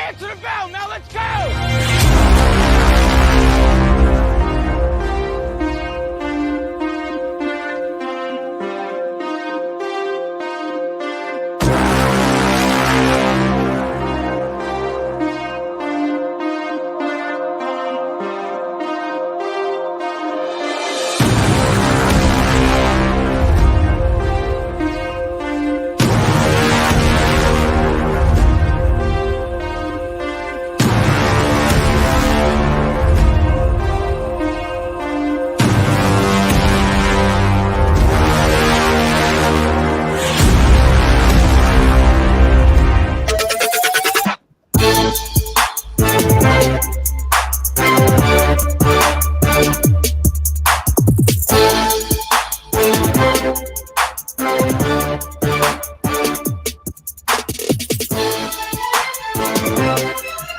Answer the bell. Now let's go.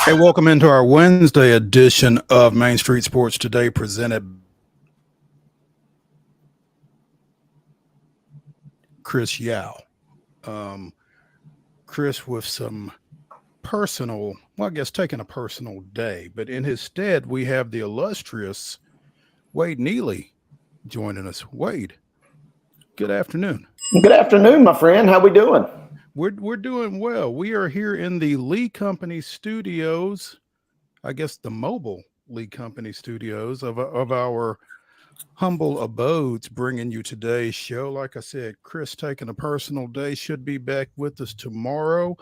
Hey, welcome into our Wednesday edition of Main Street Sports Today, presented Chris Yow. Chris with some personal, well, I guess taking a personal day, but in his stead, we have the illustrious Wade Neely joining us. Wade, good afternoon. Good afternoon, my friend. How we doing? We're doing well. We are here in the Lee Company studios, I guess the mobile Lee Company studios of our humble abodes, bringing you today's show. Like I said, Chris taking a personal day, should be back with us tomorrow.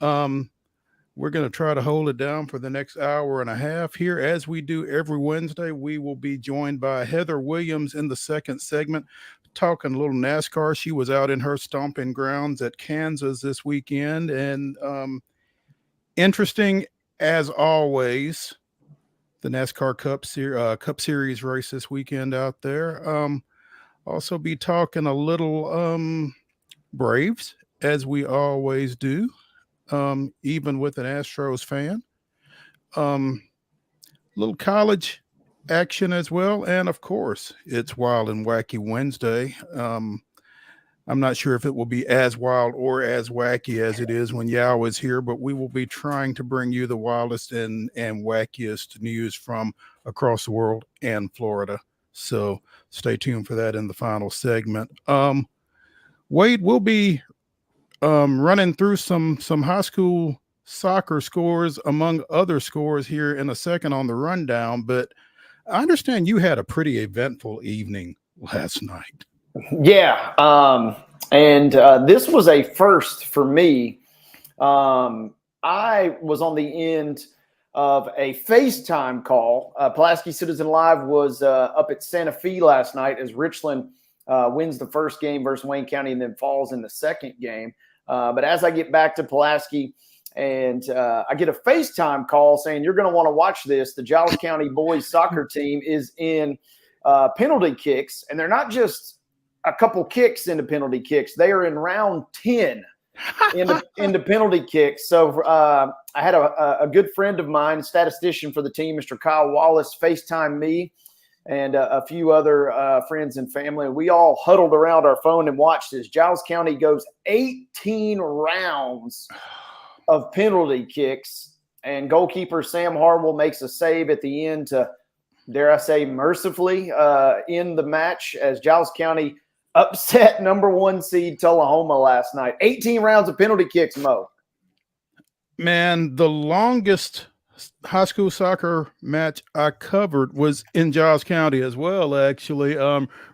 We're going to try to hold it down for the next hour and a half here. As we do every Wednesday, we will be joined by Heather Williams in the second segment, talking a little NASCAR. She was out in her stomping grounds at Kansas this weekend, and interesting as always, the NASCAR Cup Series race this weekend out there. Also be talking a little Braves, as we always do, even with an Astros fan. Little college action as well, and of course it's Wild and Wacky Wednesday. I'm not sure if it will be as wild or as wacky as it is when Yow is here, but we will be trying to bring you the wildest and wackiest news from across the world and Florida, so stay tuned for that in the final segment. Wade, will be running through some high school soccer scores among other scores here in a second on the rundown, but I understand you had a pretty eventful evening last night. Yeah, and this was a first for me. I was on the end of a FaceTime call. Pulaski Citizen Live was up at Santa Fe last night as Richland wins the first game versus Wayne County and then falls in the second game. But as I get back to Pulaski, and I get a FaceTime call saying, you're going to want to watch this. The Giles County boys soccer team is in penalty kicks, and they're not just a couple kicks into penalty kicks. They are in round 10 into penalty kicks. So I had a good friend of mine, statistician for the team, Mr. Kyle Wallace, FaceTime me and a few other friends and family. And we all huddled around our phone and watched this. Giles County goes 18 rounds of penalty kicks, and goalkeeper Sam Harwell makes a save at the end to, dare I say, mercifully end the match as Giles County upset number 1 seed Tullahoma last night. 18 rounds of penalty kicks, Mo. Man, the longest high school soccer match I covered was in Giles County as well, actually.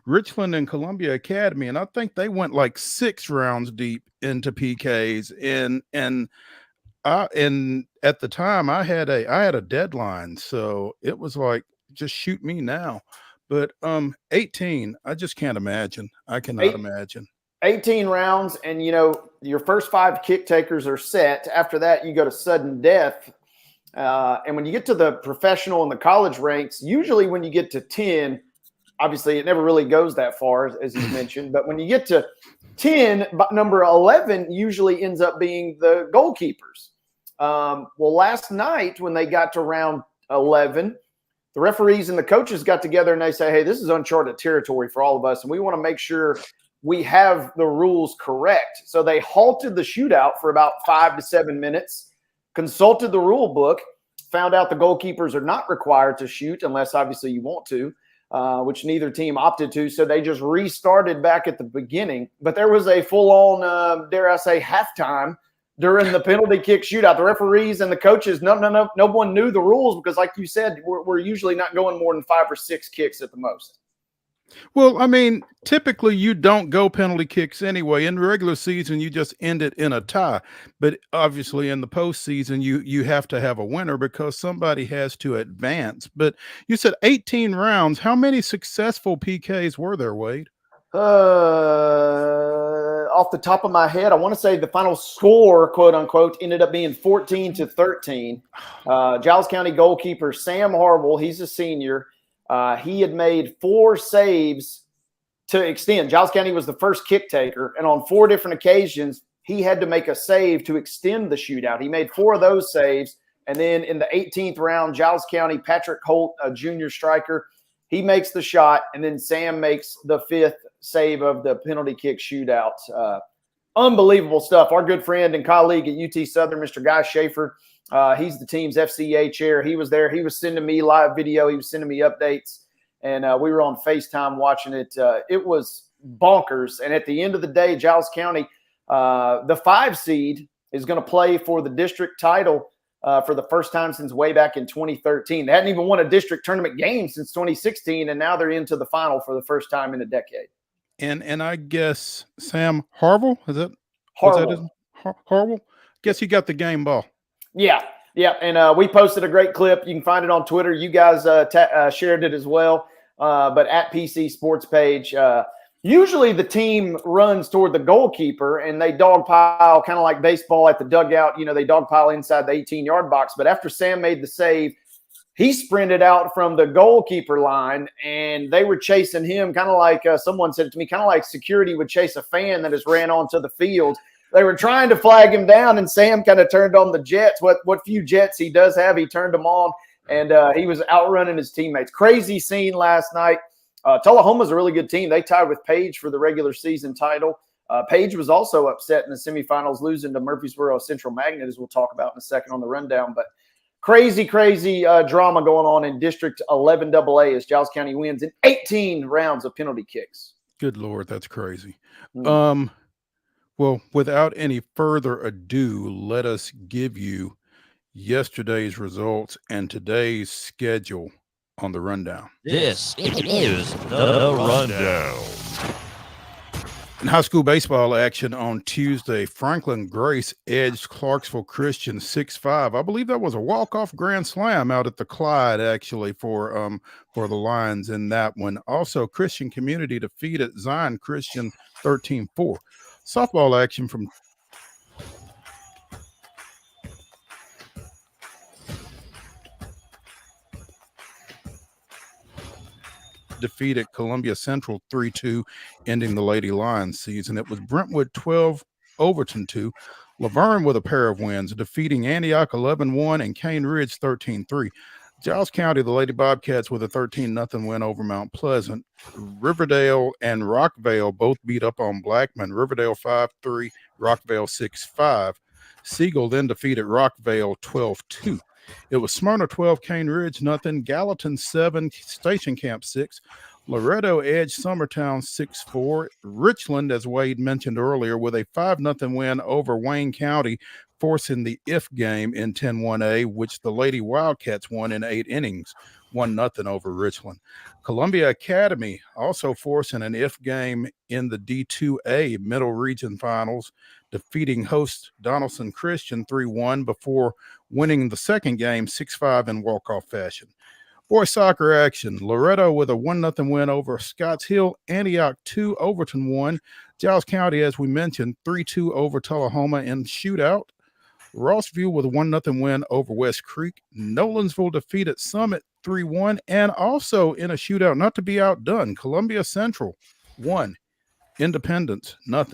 Richland and Columbia Academy, and I think they went like 6 rounds deep into PKs, and at the time I had a deadline, so it was like, just shoot me now. But 18, I just can't imagine. I cannot imagine. 18 rounds, and your first 5 kick takers are set. After that, you go to sudden death. And when you get to the professional and the college ranks, usually when you get to 10, obviously it never really goes that far, as you mentioned. But when you get to 10, number 11 usually ends up being the goalkeepers. Well, last night when they got to round 11, the referees and the coaches got together and they say, hey, this is uncharted territory for all of us, and we want to make sure we have the rules correct. So they halted the shootout for about 5 to 7 minutes. consulted the rule book, found out the goalkeepers are not required to shoot unless obviously you want to, which neither team opted to. So they just restarted back at the beginning. But there was a full-on, dare I say, halftime during the penalty kick shootout. The referees and the coaches, no one knew the rules because, like you said, we're usually not going more than 5 or 6 kicks at the most. Well, I mean, typically you don't go penalty kicks anyway. In the regular season, you just end it in a tie. But obviously in the postseason, you have to have a winner because somebody has to advance. But you said 18 rounds. How many successful PKs were there, Wade? Off the top of my head, I want to say the final score, quote unquote, ended up being 14-13. Giles County goalkeeper Sam Harville, he's a senior. He had made 4 saves to extend. Giles County was the first kick taker, and on 4 different occasions, he had to make a save to extend the shootout. He made 4 of those saves, and then in the 18th round, Giles County, Patrick Holt, a junior striker, he makes the shot, and then Sam makes the 5th save of the penalty kick shootout. Unbelievable stuff. Our good friend and colleague at UT Southern, Mr. Guy Schaefer, he's the team's FCA chair. He was there. He was sending me live video. He was sending me updates, and we were on FaceTime watching it. It was bonkers. And at the end of the day, Giles County, the 5 seed, is going to play for the district title for the first time since way back in 2013. They hadn't even won a district tournament game since 2016, and now they're into the final for the first time in a decade. And I guess Sam Harville, is that Harville? Harville? Guess he got the game ball. Yeah. And we posted a great clip. You can find it on Twitter. You guys shared it as well. But at PC Sports page, usually the team runs toward the goalkeeper and they dogpile, kind of like baseball at the dugout. You know, they dogpile inside the 18-yard box. But after Sam made the save, he sprinted out from the goalkeeper line, and they were chasing him kind of like someone said it to me, kind of like security would chase a fan that has ran onto the field. They were trying to flag him down, and Sam kind of turned on the jets. What few jets he does have, he turned them on, and he was outrunning his teammates. Crazy scene last night. Tullahoma's a really good team. They tied with Page for the regular season title. Page was also upset in the semifinals, losing to Murfreesboro Central Magnet, as we'll talk about in a second on the rundown. But crazy drama going on in District 11 AA as Giles County wins in 18 rounds of penalty kicks. Good Lord, that's crazy. Well, without any further ado, let us give you yesterday's results and today's schedule on the rundown. This is the rundown. In high school baseball action on Tuesday, Franklin Grace edged Clarksville Christian 6-5. I believe that was a walk-off grand slam out at the Clyde, actually, for the Lions in that one. Also, Christian Community defeated Zion Christian 13-4. Softball action from defeated Columbia Central 3-2, ending the Lady Lions season. It was Brentwood 12, Overton 2. Laverne with a pair of wins, defeating Antioch 11-1 and Cane Ridge 13-3. Giles County, the Lady Bobcats with a 13-0 win over Mount Pleasant. Riverdale and Rockvale both beat up on Blackman. Riverdale 5-3, Rockvale 6-5. Siegel then defeated Rockvale 12-2. It was Smyrna 12, Cane Ridge 0, Gallatin 7, Station Camp 6. Loretto edged Summertown 6-4. Richland, as Wade mentioned earlier, with a 5-0 win over Wayne County, forcing the if game in 10-1A, which the Lady Wildcats won in 8 innings, 1-0 over Richland. Columbia Academy also forcing an if game in the D2A Middle Region Finals, defeating host Donaldson Christian 3-1 before winning the second game 6-5 in walk-off fashion. Boys soccer action. Loretto with a 1-0 win over Scotts Hill. Antioch 2, Overton 1. Giles County, as we mentioned, 3-2 over Tullahoma in shootout. Rossville with a 1-0 win over West Creek. Nolensville defeated Summit 3-1, and also in a shootout, not to be outdone, Columbia Central 1, Independence 0.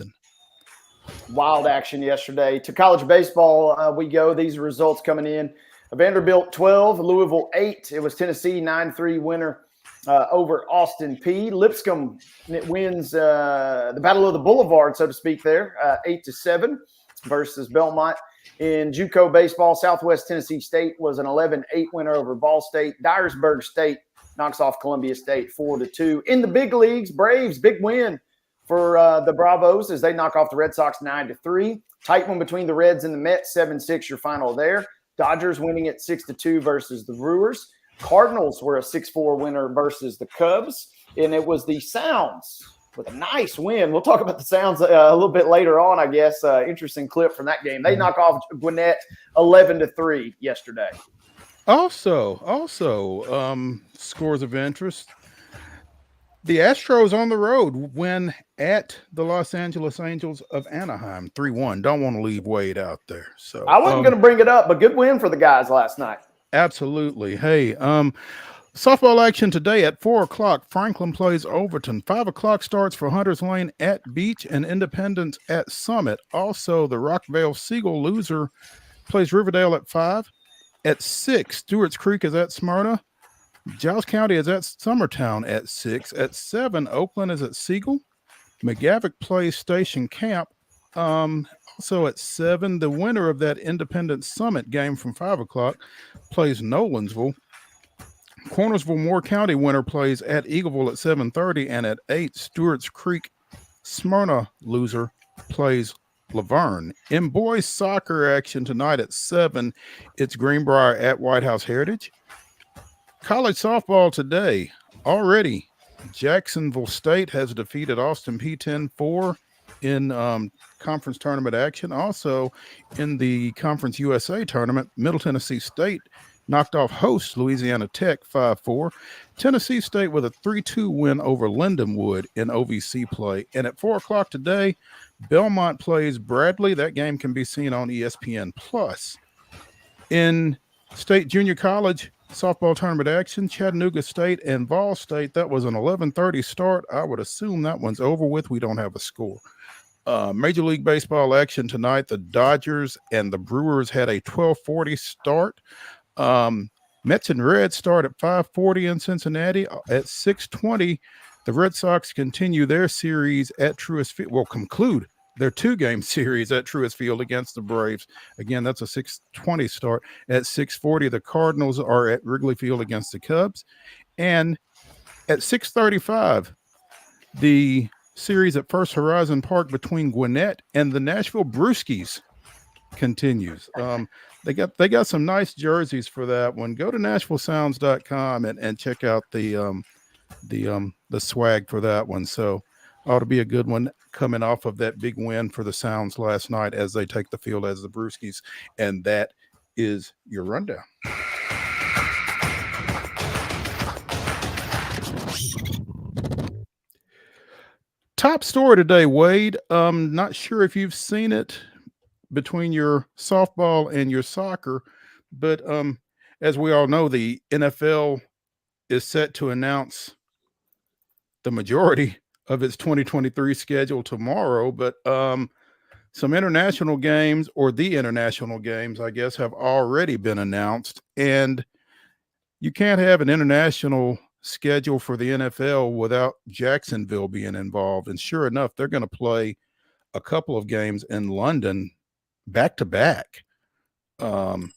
Wild action yesterday. To college baseball, we go. These results coming in. Vanderbilt 12, Louisville 8. It was Tennessee 9-3 winner over Austin P. Lipscomb wins the Battle of the Boulevard, so to speak, there 8-7 versus Belmont. In JUCO baseball, Southwest Tennessee State was an 11-8 winner over Ball State. Dyersburg State knocks off Columbia State 4-2. In the big leagues, Braves, big win for the Bravos as they knock off the Red Sox 9-3. Tight one between the Reds and the Mets, 7-6 your final there. Dodgers winning it 6-2 versus the Brewers. Cardinals were a 6-4 winner versus the Cubs. And it was the Sounds with a nice win. We'll talk about the Sounds a little bit later on, I guess. Interesting clip from that game. They knock off Gwinnett 11-3 yesterday. Also, scores of interest. The Astros on the road win at the Los Angeles Angels of Anaheim 3-1. Don't want to leave Wade out there. So I wasn't going to bring it up, but good win for the guys last night. Absolutely. Hey, softball action today at 4 o'clock. Franklin plays Overton. 5 o'clock starts for Hunters Lane at Beach and Independence at Summit. Also, the Rockvale Seagull loser plays Riverdale at 5. At 6, Stewart's Creek is at Smyrna. Giles County is at Summertown at 6. At 7, Oakland is at Siegel. McGavick plays Station Camp. Also at 7, the winner of that Independence Summit game from 5 o'clock plays Nolansville. Cornersville Moore County winner plays at Eagleville at 7:30, and at 8, Stewart's Creek Smyrna loser plays Laverne. In boys soccer action tonight at 7, it's Greenbrier at White House Heritage. College softball today already. Jacksonville State has defeated Austin P 10-4 in conference tournament action. Also in the Conference USA tournament, Middle Tennessee State knocked off host Louisiana Tech 5-4. Tennessee State with a 3-2 win over Lindenwood in OVC play. And at 4 o'clock today, Belmont plays Bradley. That game can be seen on ESPN+. In state junior college softball tournament action, Chattanooga State and Vol State, that was an 11:30 start. I would assume that one's over with. We don't have a score. Major League Baseball action tonight, the Dodgers and the Brewers had a 12:40 start. Mets and Reds start at 5:40 in Cincinnati. At 6:20, the Red Sox continue their series at Truist Field. Will conclude their 2-game series at Truist Field against the Braves. Again, that's a 6:20 start. At 6:40, the Cardinals are at Wrigley Field against the Cubs. And at 6:35, the series at First Horizon Park between Gwinnett and the Nashville Brewskis continues. They got some nice jerseys for that one. Go to NashvilleSounds.com and check out the swag for that one. So ought to be a good one coming off of that big win for the Sounds last night as they take the field as the Brewskis. And that is your rundown. Top story today, Wade. Not sure if you've seen it between your softball and your soccer, but as we all know, the NFL is set to announce the majority of its 2023 schedule tomorrow, but some international games, or the international games, I guess, have already been announced, and you can't have an international schedule for the NFL without Jacksonville being involved. And sure enough, they're going to play a couple of games in London back to back. Going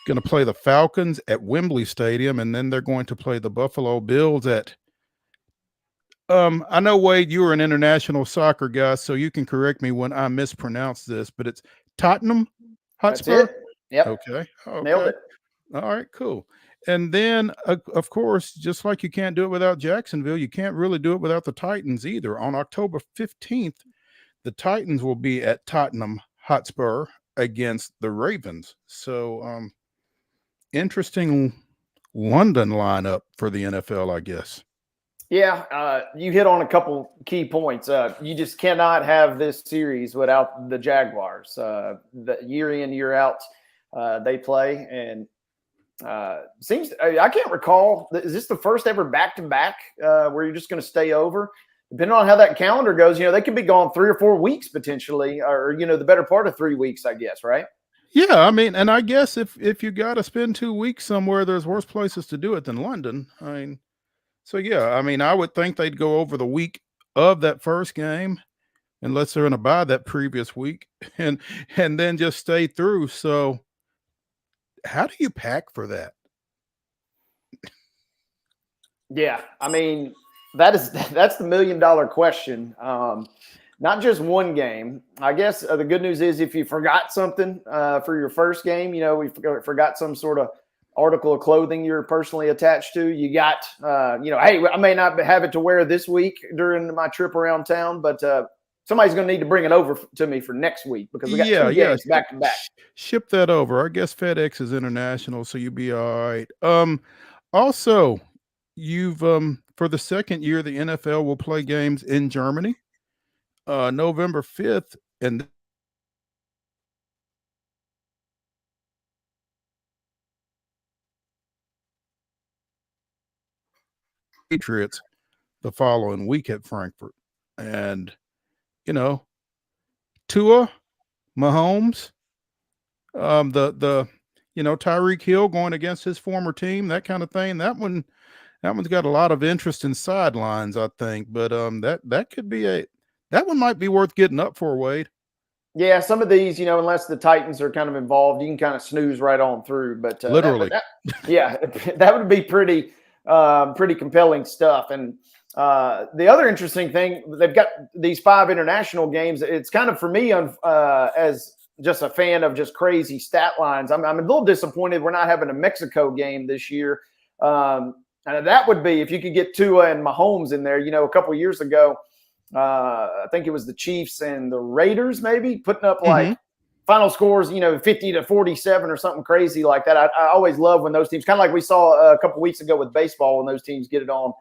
to play the Falcons at Wembley Stadium, and then they're going to play the Buffalo Bills at I know, Wade, you are an international soccer guy, so you can correct me when I mispronounce this, but it's Tottenham Hotspur. That's it. Yep. Okay. Nailed it. All right, cool. And then, of course, just like you can't do it without Jacksonville, you can't really do it without the Titans either. On October 15th, the Titans will be at Tottenham Hotspur against the Ravens. So, interesting London lineup for the NFL, I guess. Yeah, you hit on a couple key points. You just cannot have this series without the Jaguars. The year in, year out, they play, and I can't recall. Is this the first ever back-to-back where you're just going to stay over? Depending on how that calendar goes, they could be gone 3 or 4 weeks potentially, or the better part of 3 weeks, I guess, right? Yeah, I mean, and I guess if you got to spend 2 weeks somewhere, there's worse places to do it than London. I mean. So, yeah, I mean, I would think they'd go over the week of that first game, unless they're in a bye that previous week, and then just stay through. So how do you pack for that? Yeah, I mean, that's the $1 million question. Not just one game. I guess the good news is if you forgot something for your first game, we forgot some sort of article of clothing you're personally attached to. You got, hey, I may not have it to wear this week during my trip around town, but somebody's going to need to bring it over to me for next week because we got 2 games back to back. Ship that over. I guess FedEx is international, so you'll be all right. Also, you've for the second year, the NFL will play games in Germany, November 5th, and Patriots the following week at Frankfurt. And Tua, Mahomes, Tyreek Hill going against his former team, that kind of thing. That one's got a lot of interest in sidelines, I think. But that could be that one might be worth getting up for, Wade. Yeah, some of these, unless the Titans are kind of involved, you can kind of snooze right on through. But literally, that would be pretty compelling stuff. And the other interesting thing, they've got these 5 international games. It's kind of, for me, as just a fan of just crazy stat lines, I'm a little disappointed we're not having a Mexico game this year. And that would be, if you could get Tua and Mahomes in there. A couple of years ago, I think it was the Chiefs and the Raiders maybe putting up like final scores, 50-47 or something crazy like that. I always love when those teams, kind of like we saw a couple weeks ago with baseball, when those teams get it on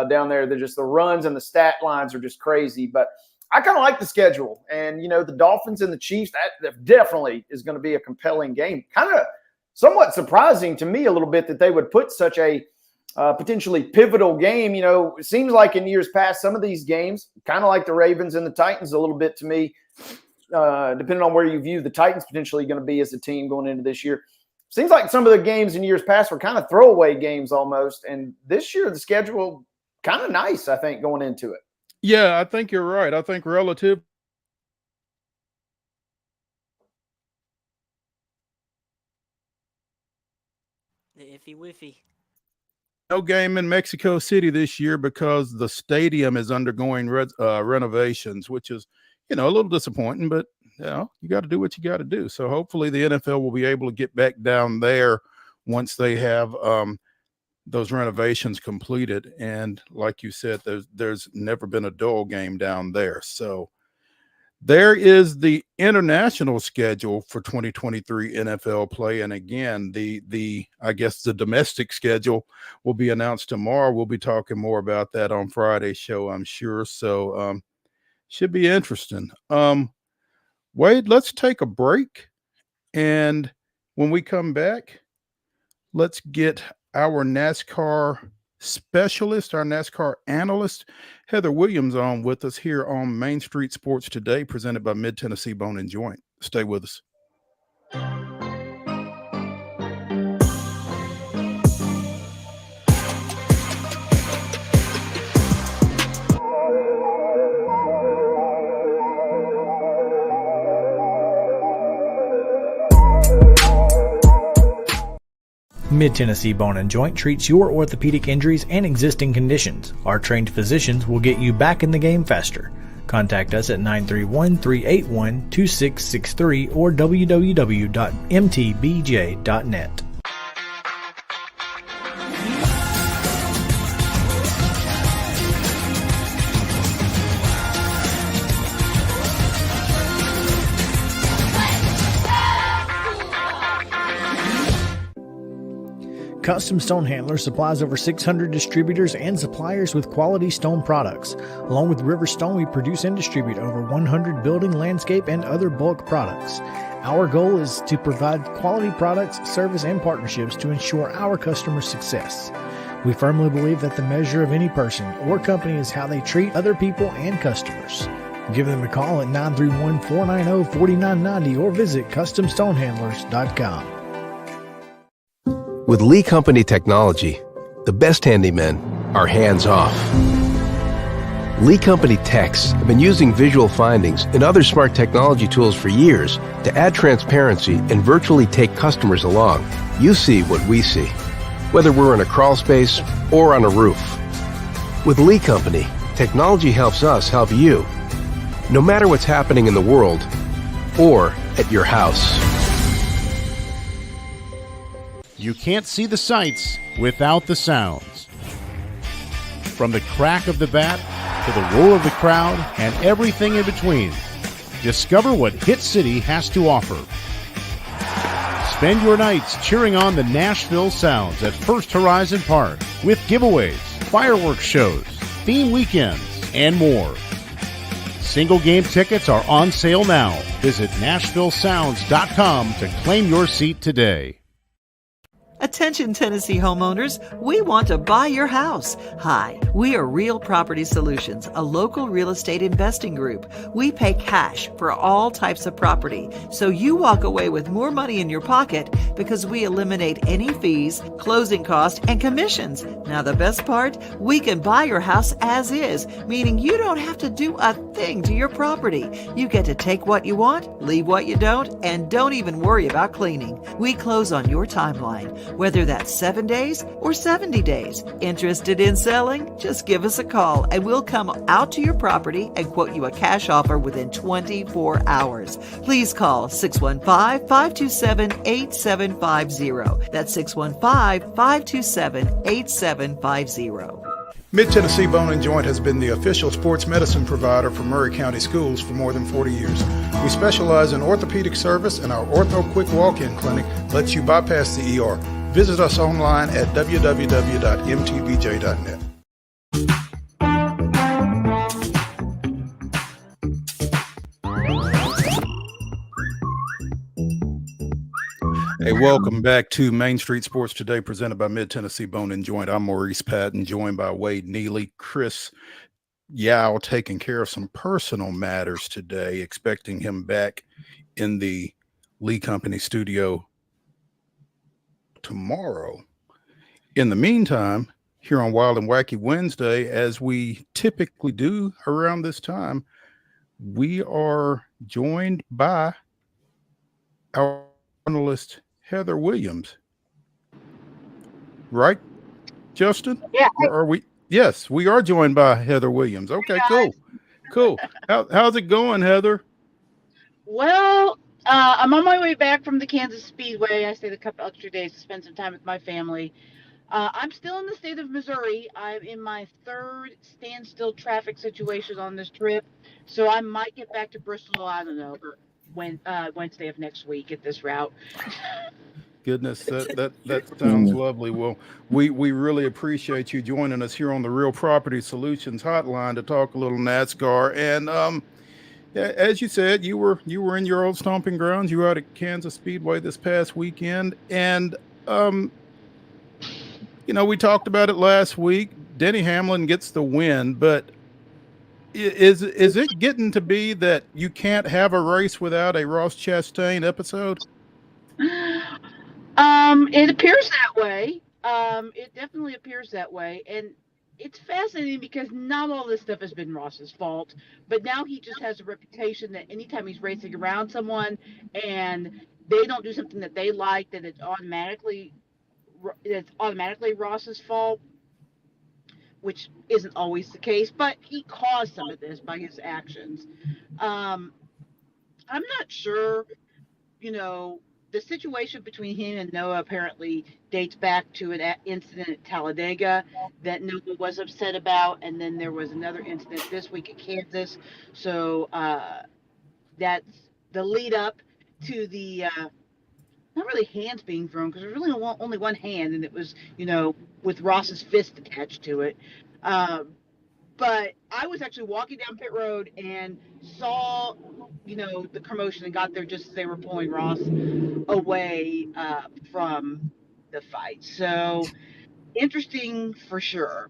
down there. They're just, the runs and the stat lines are just crazy. But I kind of like the schedule. And, the Dolphins and the Chiefs, that definitely is going to be a compelling game. Kind of somewhat surprising to me a little bit that they would put such a potentially pivotal game. It seems like in years past, some of these games, kind of like the Ravens and the Titans a little bit to me, depending on where you view the Titans potentially going to be as a team going into this year. Seems like some of the games in years past were kind of throwaway games almost. And this year, the schedule kind of nice, I think, going into it. Yeah, I think you're right. I think relative. The iffy whiffy. No game in Mexico City this year because the stadium is undergoing renovations, which is, a little disappointing, but you got to do what you got to do. So hopefully the NFL will be able to get back down there once they have those renovations completed. And like you said, there's never been a dull game down there. So there is the international schedule for 2023 NFL play. And again, I guess the domestic schedule will be announced tomorrow. We'll be talking more about that on Friday's show, I'm sure. So should be interesting. Wade, let's take a break. And when we come back, let's get our NASCAR specialist, our NASCAR analyst, Heather Williams, on with us here on Main Street Sports Today, presented by Mid-Tennessee Bone and Joint. Stay with us. Mid-Tennessee Bone and Joint treats your orthopedic injuries and existing conditions. Our trained physicians will get you back in the game faster. Contact us at 931-381-2663 or www.mtbj.net. Custom Stone Handler supplies over 600 distributors and suppliers with quality stone products. Along with River Stone, we produce and distribute over 100 building, landscape, and other bulk products. Our goal is to provide quality products, service, and partnerships to ensure our customers' success. We firmly believe that the measure of any person or company is how they treat other people and customers. Give them a call at 931-490-4990 or visit CustomStonehandlers.com. With Lee Company technology, the best handymen are hands-off. Lee Company techs have been using visual findings and other smart technology tools for years to add transparency and virtually take customers along. You see what we see, whether we're in a crawl space or on a roof. With Lee Company, technology helps us help you, no matter what's happening in the world or at your house. You can't see the sights without the sounds. From the crack of the bat to the roar of the crowd and everything in between, discover what Hit City has to offer. Spend your nights cheering on the Nashville Sounds at First Horizon Park with giveaways, fireworks shows, theme weekends, and more. Single game tickets are on sale now. Visit NashvilleSounds.com to claim your seat today. Attention Tennessee homeowners, we want to buy your house. Hi, we are Real Property Solutions, a local real estate investing group. We pay cash for all types of property, so you walk away with more money in your pocket because we eliminate any fees, closing costs, and commissions. Now the best part, we can buy your house as is, meaning you don't have to do a thing to your property. You get to take what you want, leave what you don't, and don't even worry about cleaning. We close on your timeline, whether that's 7 days or 70 days. Interested in selling? Just give us a call and we'll come out to your property and quote you a cash offer within 24 hours. Please call 615-527-8750. That's 615-527-8750. Mid-Tennessee Bone and Joint has been the official sports medicine provider for Murray County Schools for more than 40 years. We specialize in orthopedic service, and our Ortho Quick Walk-In Clinic lets you bypass the ER. Visit us online at www.mtbj.net. Hey, welcome back to Main Street Sports Today, presented by Mid-Tennessee Bone and Joint. I'm Maurice Patton, joined by Wade Neely. Chris Yow taking care of some personal matters today, expecting him back in the Lee Company studio tomorrow. In the meantime, here on Wild and Wacky Wednesday, as we typically do around this time, we are joined by our journalist Heather Williams. Right, Justin? Yeah. Or are we? Yes, we are joined by Heather Williams. Okay, cool. How's it going, Heather? Well, I'm on my way back from the Kansas Speedway. I stayed a couple extra days to spend some time with my family. I'm still in the state of Missouri. I'm in my third standstill traffic situation on this trip, so I might get back to Bristol, I don't know, Wednesday of next week at this route. Goodness, that sounds lovely. Well, we really appreciate you joining us here on the Real Property Solutions Hotline to talk a little NASCAR. And as you said, you were in your old stomping grounds. You were out at Kansas Speedway this past weekend, and we talked about it last week. Denny Hamlin gets the win, but is it getting to be that you can't have a race without a Ross Chastain episode? It appears that way. It definitely appears that way. And it's fascinating because not all this stuff has been Ross's fault, but now he just has a reputation that anytime he's racing around someone and they don't do something that they like, that it's automatically Ross's fault, which isn't always the case, but he caused some of this by his actions. I'm not sure, the situation between him and Noah apparently dates back to an incident at Talladega that Noah was upset about, and then there was another incident this week at Kansas. So that's the lead up to the not really hands being thrown, because there's really only one hand, and it was with Ross's fist attached to it. But I was actually walking down pit road and saw, the commotion and got there just as they were pulling Ross away from the fight. So interesting for sure.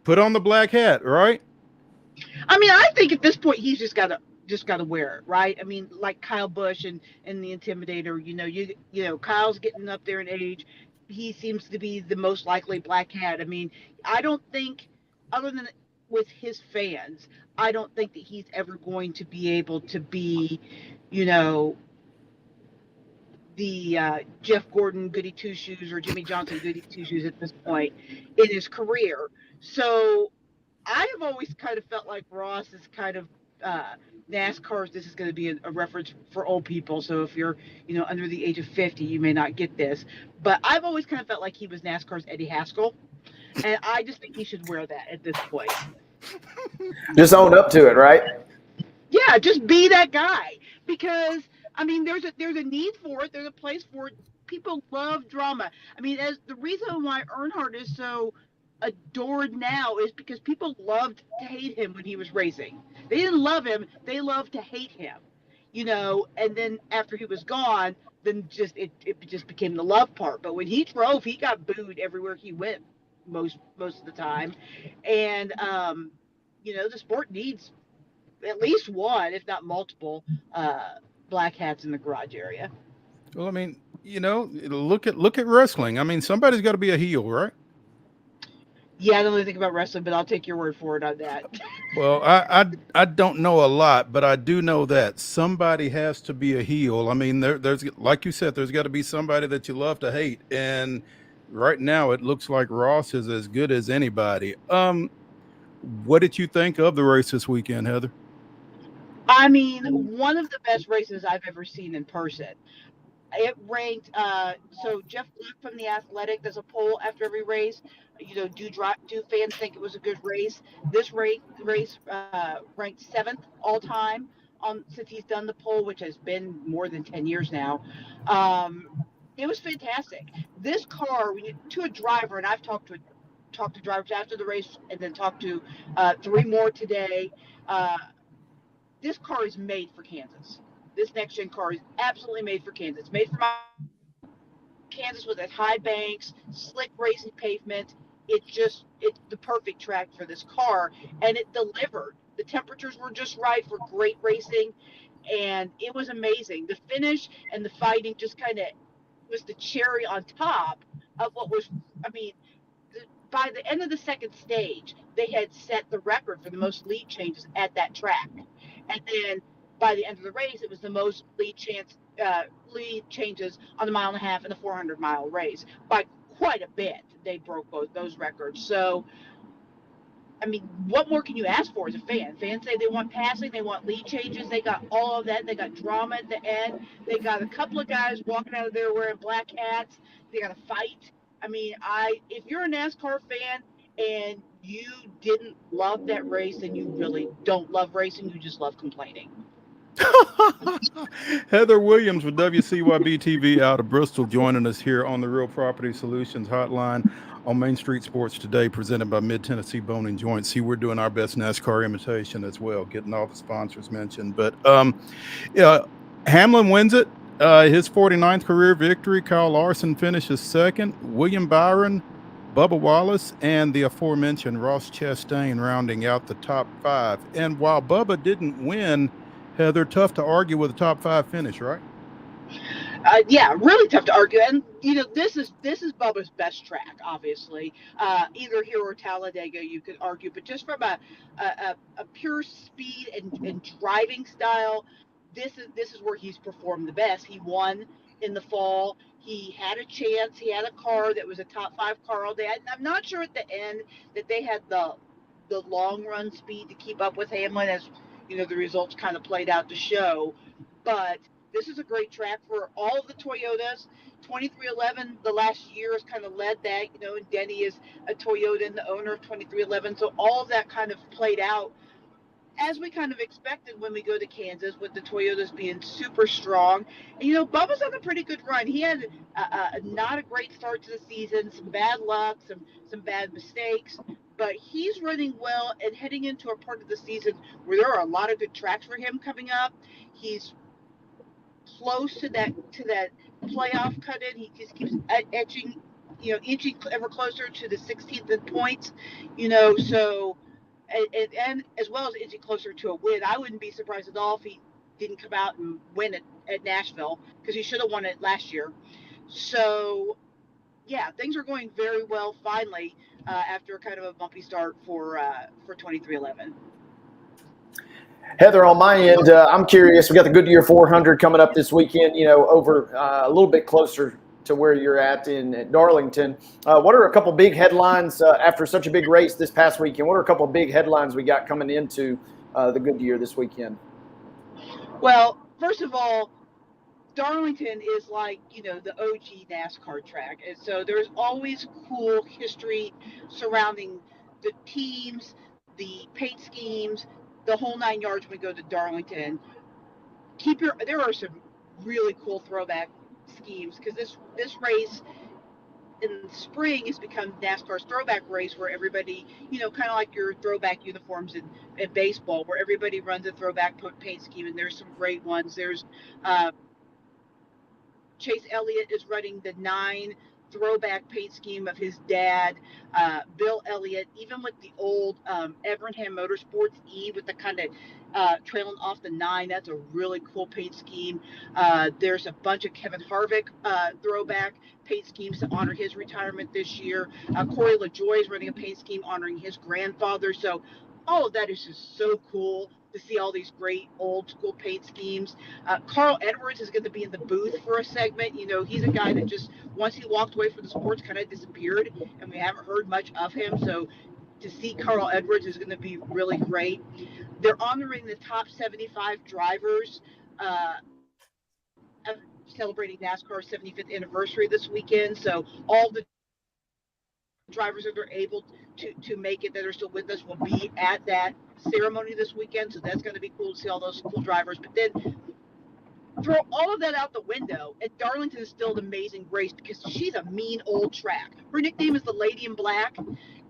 Put on the black hat, right? I mean, I think at this point he's just got to wear it, right? I mean, like Kyle Busch and the Intimidator, Kyle's getting up there in age. he seems to be the most likely black cat. I mean, I don't think, other than with his fans, I don't think that he's ever going to be able to be, you know, the Jeff Gordon goody two shoes or Jimmy Johnson goody two shoes at this point in his career. So I have always kind of felt like Ross is kind of NASCAR's. This is going to be a reference for old people. So if you're, under the age of 50, you may not get this. But I've always kind of felt like he was NASCAR's Eddie Haskell. And I just think he should wear that at this point. Just own up to it, right? Yeah, just be that guy. Because, I mean, there's a need for it. There's a place for it. People love drama. I mean, as the reason why Earnhardt is so adored now is because people loved to hate him when he was racing. They didn't love him, they loved to hate him. And then after he was gone, then it just became the love part. But when he drove, he got booed everywhere he went most of the time. And the sport needs at least one, if not multiple, black hats in the garage area. Well, I mean, look at wrestling. I mean, somebody's got to be a heel, right? Yeah, I don't really think about wrestling, but I'll take your word for it on that. Well, I don't know a lot, but I do know that somebody has to be a heel. I mean, there's, like you said, there's got to be somebody that you love to hate, and right now it looks like Ross is as good as anybody. What did you think of the race this weekend, Heather? I mean, one of the best races I've ever seen in person. It ranked, so Jeff Gluck from The Athletic does a poll after every race. Do fans think it was a good race? This race ranked 7th all time since he's done the poll, which has been more than 10 years now. It was fantastic. This car, to a driver, and I've talked to drivers after the race and then talked to 3 more today. This car is made for Kansas. This next gen car is absolutely made for Kansas. Made for Kansas with its high banks, slick racing pavement. It's the perfect track for this car, and it delivered. The temperatures were just right for great racing, and it was amazing. The finish and the fighting just kind of was the cherry on top of what was, I mean, by the end of the second stage, they had set the record for the most lead changes at that track. And then by the end of the race, it was the most lead changes on the 1.5 mile and the 400-mile race by quite a bit. They broke both those records. So, I mean, what more can you ask for as a fan? Fans say they want passing, they want lead changes. They got all of that. They got drama at the end. They got a couple of guys walking out of there wearing black hats. They got a fight. I mean, if you're a NASCAR fan and you didn't love that race, then you really don't love racing. You just love complaining. Heather Williams with WCYB TV out of Bristol joining us here on the Real Property Solutions Hotline on Main Street Sports Today, presented by Mid-Tennessee Bone and Joint. See, we're doing our best NASCAR imitation as well, getting all the sponsors mentioned. But Hamlin wins it. His 49th career victory. Kyle Larson finishes second. William Byron, Bubba Wallace, and the aforementioned Ross Chastain rounding out the top 5. And while Bubba didn't win, Heather, tough to argue with a top 5 finish, right? Yeah, really tough to argue. And this is Bubba's best track, obviously. Either here or Talladega, you could argue, but just from a pure speed and driving style, this is where he's performed the best. He won in the fall. He had a chance. He had a car that was a top 5 car all day. I'm not sure at the end that they had the long run speed to keep up with Hamlin, as the results kind of played out to show. But this is a great track for all of the Toyotas. 2311, the last year, has kind of led that, and Denny is a Toyota and the owner of 2311. So all of that kind of played out as we kind of expected when we go to Kansas, with the Toyotas being super strong. And, Bubba's on a pretty good run. He had not a great start to the season, some bad luck, some bad mistakes, but he's running well and heading into a part of the season where there are a lot of good tracks for him coming up. He's close to that playoff cut-in. He just keeps inching ever closer to the 16th in points, so, and as well as inching closer to a win. I wouldn't be surprised at all if he didn't come out and win it at Nashville, because he should have won it last year. So, yeah, things are going very well finally after kind of a bumpy start for 2311. Heather, on my end, I'm curious. We got the Goodyear 400 coming up this weekend. Over a little bit closer to where you're at Darlington. What are a couple big headlines after such a big race this past weekend? What are a couple big headlines we got coming into the Goodyear this weekend? Well, first of all, Darlington is like, the OG NASCAR track. And so there's always cool history surrounding the teams, the paint schemes, the whole 9 yards when we go to Darlington. There are some really cool throwback schemes because this race in the spring has become NASCAR's throwback race where everybody, kind of like your throwback uniforms in baseball, where everybody runs a throwback paint scheme, and there's some great ones. There's Chase Elliott is running the 9 throwback paint scheme of his dad, Bill Elliott, even with the old Evernham Motorsports E with the kind of trailing off the 9. That's a really cool paint scheme. There's a bunch of Kevin Harvick throwback paint schemes to honor his retirement this year. Corey LaJoie is running a paint scheme honoring his grandfather. So all of that is just so cool to see all these great old school paint schemes. Carl Edwards is going to be in the booth for a segment. He's a guy that just, once he walked away from the sports, kind of disappeared, and we haven't heard much of him. So to see Carl Edwards is going to be really great. They're honoring the top 75 drivers, celebrating NASCAR's 75th anniversary this weekend. So all the drivers that are able to make it that are still with us will be at that ceremony this weekend. So that's going to be cool to see all those cool drivers. But then throw all of that out the window, and Darlington is still an amazing race because she's a mean old track. Her nickname is the Lady in Black,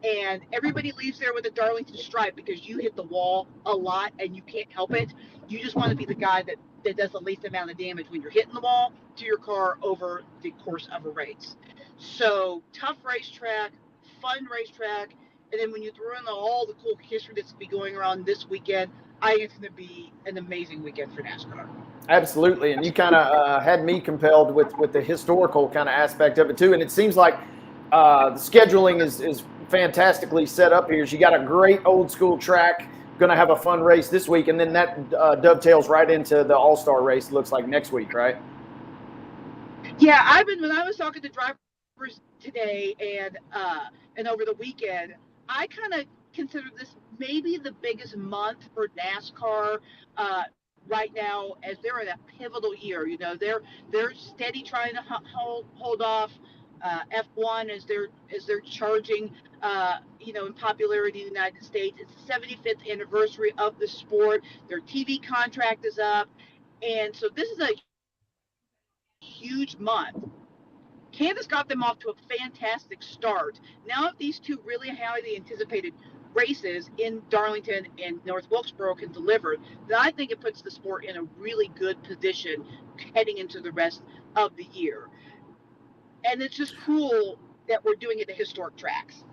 and everybody leaves there with a Darlington stripe because you hit the wall a lot and you can't help it. You just want to be the guy that does the least amount of damage when you're hitting the wall to your car over the course of a race. So tough racetrack, fun racetrack, and then when you throw in all the cool history that's going to be going around this weekend, I think it's going to be an amazing weekend for NASCAR. Absolutely, and you kind of had me compelled with the historical kind of aspect of it too. And it seems like the scheduling is fantastically set up here. You got a great old school track, going to have a fun race this week, and then that dovetails right into the All-Star race. Looks like next week, right? Yeah, when I was talking to drivers today and over the weekend, I kind of consider this maybe the biggest month for NASCAR right now, as they're in a pivotal year. They're steady trying to hold off F1 as they're charging in popularity in the United States. It's the 75th anniversary of the sport. Their TV contract is up, and so this is a huge month. Kansas got them off to a fantastic start. Now, if these two really highly anticipated races in Darlington and North Wilkesboro can deliver, then I think it puts the sport in a really good position heading into the rest of the year. And it's just cool that we're doing it at historic tracks.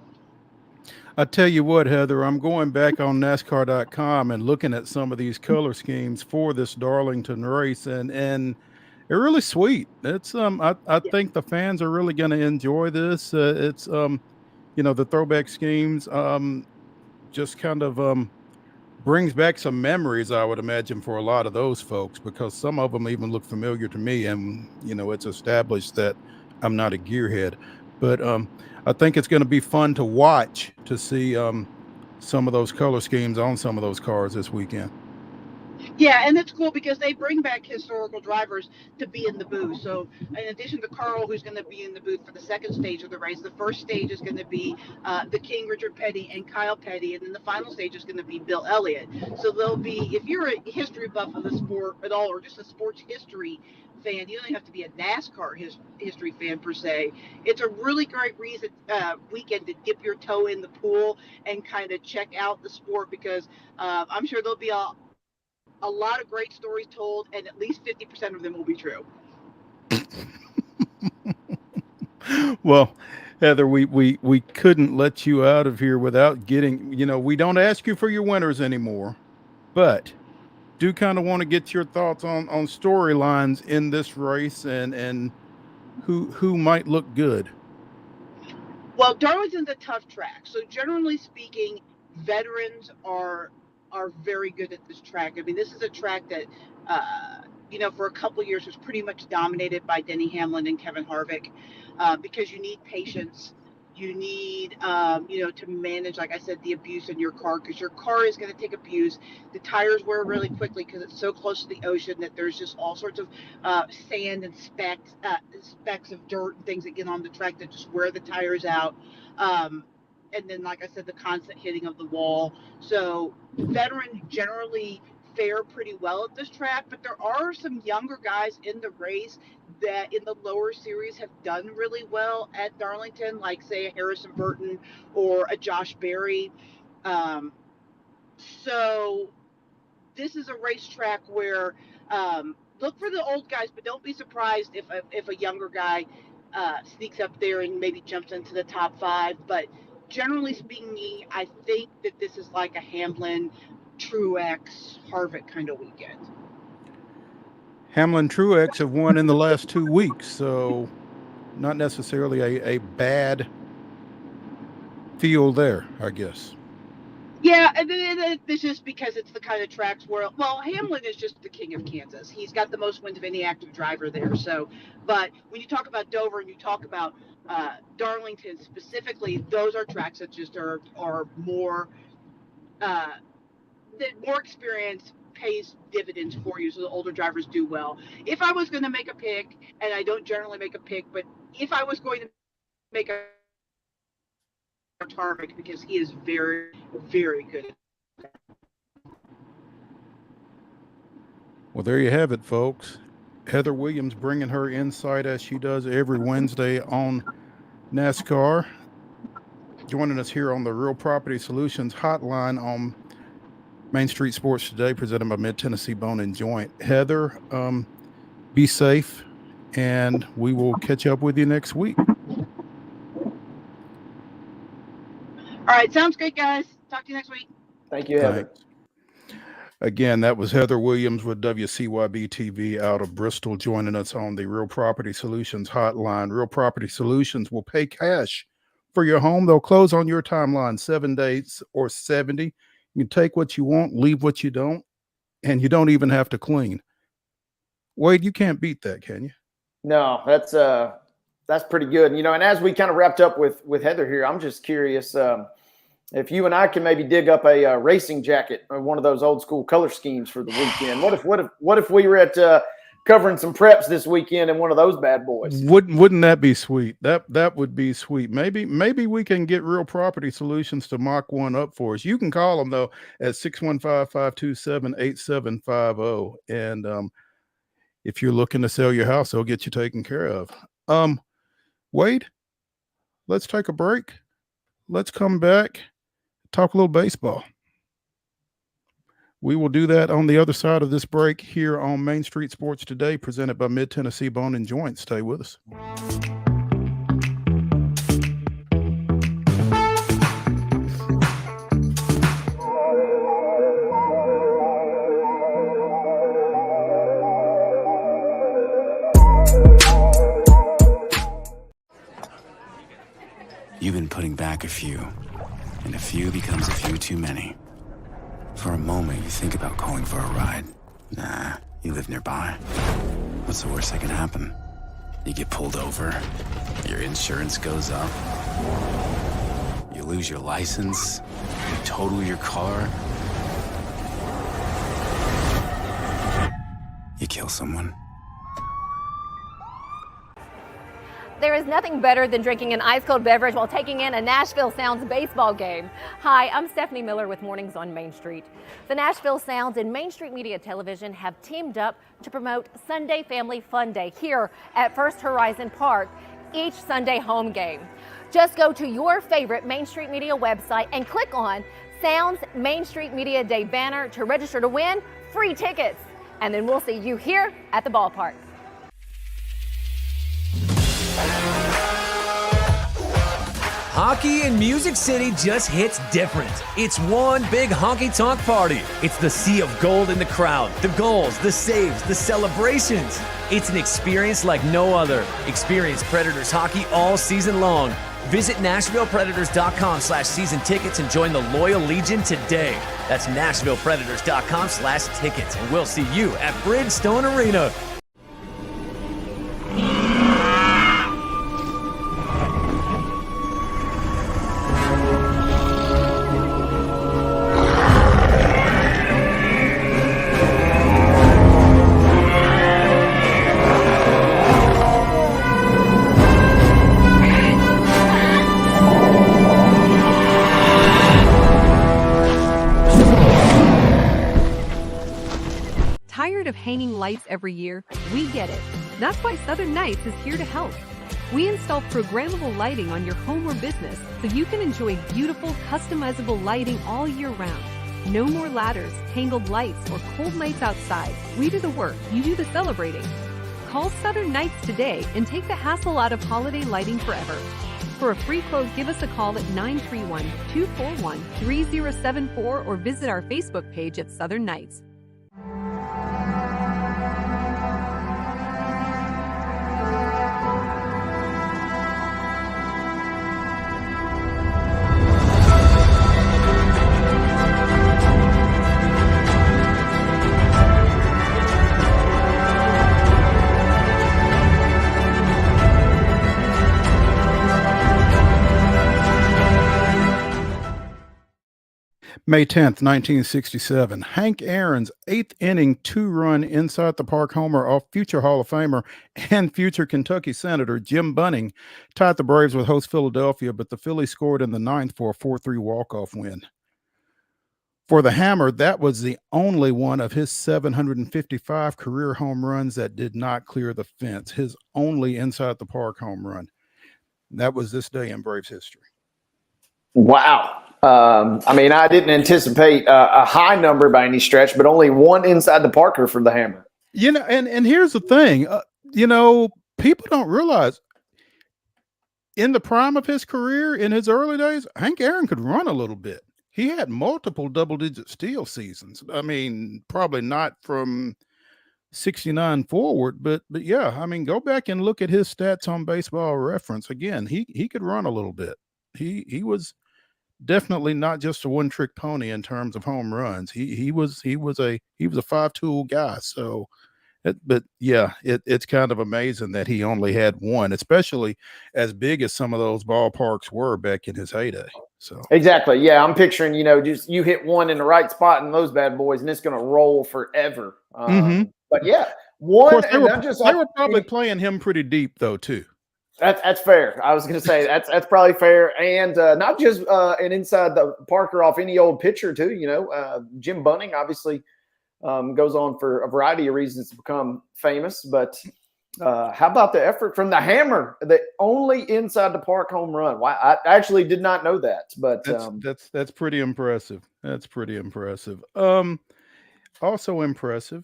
I tell you what, Heather, I'm going back on NASCAR.com and looking at some of these color schemes for this Darlington race, and they're really sweet. It's I think the fans are really going to enjoy this. It's the throwback schemes just kind of brings back some memories, I would imagine, for a lot of those folks, because some of them even look familiar to me, and it's established that I'm not a gearhead, but I think it's going to be fun to watch to see some of those color schemes on some of those cars this weekend. Yeah, and it's cool because they bring back historical drivers to be in the booth. So in addition to Carl, who's going to be in the booth for the second stage of the race, the first stage is going to be the King, Richard Petty, and Kyle Petty, and then the final stage is going to be Bill Elliott. So there'll be, if you're a history buff of the sport at all, or just a sports history fan, you don't have to be a NASCAR history fan per se. It's a really great weekend to dip your toe in the pool and kind of check out the sport, because I'm sure there'll be a lot of great stories told, and at least 50% of them will be true. Well, Heather, we couldn't let you out of here without getting, we don't ask you for your winners anymore, but do kind of want to get your thoughts on storylines in this race and who might look good. Well, Darlington's a tough track. So generally speaking, veterans are very good at this track. I mean, this is a track that, for a couple of years was pretty much dominated by Denny Hamlin and Kevin Harvick, because you need patience. You need, to manage, like I said, the abuse in your car, because your car is going to take abuse. The tires wear really quickly because it's so close to the ocean that there's just all sorts of sand and specks of dirt and things that get on the track that just wear the tires out. And then, like I said, the constant hitting of the wall. So veterans generally fare pretty well at this track, but there are some younger guys in the race that in the lower series have done really well at Darlington, like say a Harrison Burton or a Josh Berry. So this is a racetrack where look for the old guys, but don't be surprised if a younger guy sneaks up there and maybe jumps into the top 5. But generally speaking, I think that this is like a Hamlin, Truex, Harvick kind of weekend. Hamlin, Truex have won in the last 2 weeks, so not necessarily a bad field there, I guess. Yeah, and it's just because it's the kind of tracks where, well, Hamlin is just the king of Kansas. He's got the most wins of any active driver there. So, but when you talk about Dover and you talk about Darlington specifically, those are tracks that just are more that more experience pays dividends for you, so the older drivers do well. If I was going to make a pick, and I don't generally make a pick, but if I was going to make a Harvick, because he is very, very good. Well, there you have it, folks. Heather Williams bringing her insight as she does every Wednesday on NASCAR. Joining us here on the Real Property Solutions hotline on Main Street Sports Today, presented by Mid-Tennessee Bone and Joint. Heather, be safe, and we will catch up with you next week. All right, sounds good, guys. Talk to you next week. Thank you, Heather. Thanks. Again, that was Heather Williams with WCYB TV out of Bristol, joining us on the Real Property Solutions hotline. Real Property Solutions will pay cash for your home. They'll close on your timeline 7 days or 70. You can take what you want, leave what you don't, and you don't even have to clean. Wade, you can't beat that, can you? No, that's pretty good. And as we kind of wrapped up with Heather here, I'm just curious if you and I can maybe dig up a racing jacket or one of those old school color schemes for the weekend. What if we were at covering some preps this weekend in one of those bad boys? Wouldn't that be sweet? That would be sweet. Maybe we can get Real Property Solutions to mock one up for us. You can call them though at 615-527-8750. And if you're looking to sell your house, they'll get you taken care of. Wade, let's take a break. Let's come back, talk a little baseball. We will do that on the other side of this break here on Main Street Sports Today, presented by Mid-Tennessee Bone and Joint. Stay with us. You've been putting back a few, and a few becomes a few too many. For a moment, you think about calling for a ride. Nah, you live nearby. What's the worst that can happen? You get pulled over, your insurance goes up, you lose your license, you total your car, you kill someone. There is nothing better than drinking an ice-cold beverage while taking in a Nashville Sounds baseball game. Hi, I'm Stephanie Miller with Mornings on Main Street. The Nashville Sounds and Main Street Media Television have teamed up to promote Sunday Family Fun Day here at First Horizon Park, each Sunday home game. Just go to your favorite Main Street Media website and click on Sounds Main Street Media Day banner to register to win free tickets. And then we'll see you here at the ballpark. Hockey in Music City just hits different. It's one big honky-tonk party. It's the sea of gold in the crowd, the goals, the saves, the celebrations. It's an experience like no other. Experience Predators hockey all season long. Visit NashvillePredators.com/season tickets and join the Loyal Legion today. That's NashvillePredators.com/tickets, and we'll see you at Bridgestone Arena. Tired of hanging lights every year? We get it. That's why Southern Nights is here to help. We install programmable lighting on your home or business so you can enjoy beautiful, customizable lighting all year round. No more ladders, tangled lights, or cold nights outside. We do the work, you do the celebrating. Call Southern Nights today and take the hassle out of holiday lighting forever. For a free quote, give us a call at 931-241-3074 or visit our Facebook page at Southern Nights. May 10th, 1967, Hank Aaron's 8th inning 2-run inside the park homer off future Hall of Famer and future Kentucky Senator Jim Bunning tied the Braves with host Philadelphia, but the Phillies scored in the ninth for a 4-3 walk-off win. For the Hammer, that was the only one of his 755 career home runs that did not clear the fence, his only inside the park home run. That was this day in Braves history. Wow. I mean, I didn't anticipate a high number by any stretch, but only one inside the Parker for the Hammer. You know, and here's the thing, you know, people don't realize in the prime of his career, in his early days, Hank Aaron could run a little bit. He had multiple double-digit steal seasons. I mean, probably not from 69 forward, but yeah, I mean, go back and look at his stats on Baseball Reference. Again, he could run a little bit. He was definitely not just a one-trick pony in terms of home runs. He was a five-tool guy. So, but yeah, it's kind of amazing that he only had one, especially as big as some of those ballparks were back in his heyday. So exactly, yeah, I'm picturing, you know, just you hit one in the right spot in those bad boys, and it's going to roll forever. But yeah, one. Of course, they were probably playing him pretty deep though too. That's fair. I was going to say that's probably fair, and not just an inside the Parker off any old pitcher too. You know, Jim Bunning obviously goes on for a variety of reasons to become famous. But how about the effort from the Hammer, the only inside the park home run? Wow, I actually did not know that. But that's pretty impressive. That's pretty impressive. Also impressive,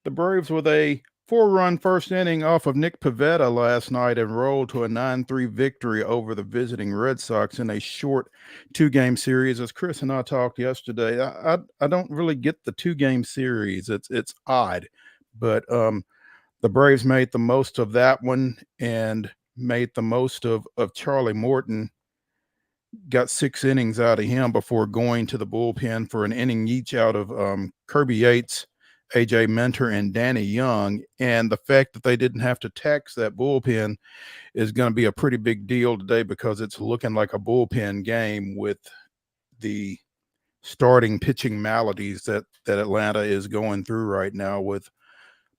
the Braves with a 4-run first inning off of Nick Pivetta last night and rolled to a 9-3 victory over the visiting Red Sox in a short 2-game series. As Chris and I talked yesterday, I don't really get the 2-game series. It's odd, but the Braves made the most of that one and made the most of Charlie Morton. Got 6 innings out of him before going to the bullpen for an inning each out of Kirby Yates, AJ Minter, and Danny Young. And the fact that they didn't have to tax that bullpen is going to be a pretty big deal today, because it's looking like a bullpen game with the starting pitching maladies that Atlanta is going through right now, with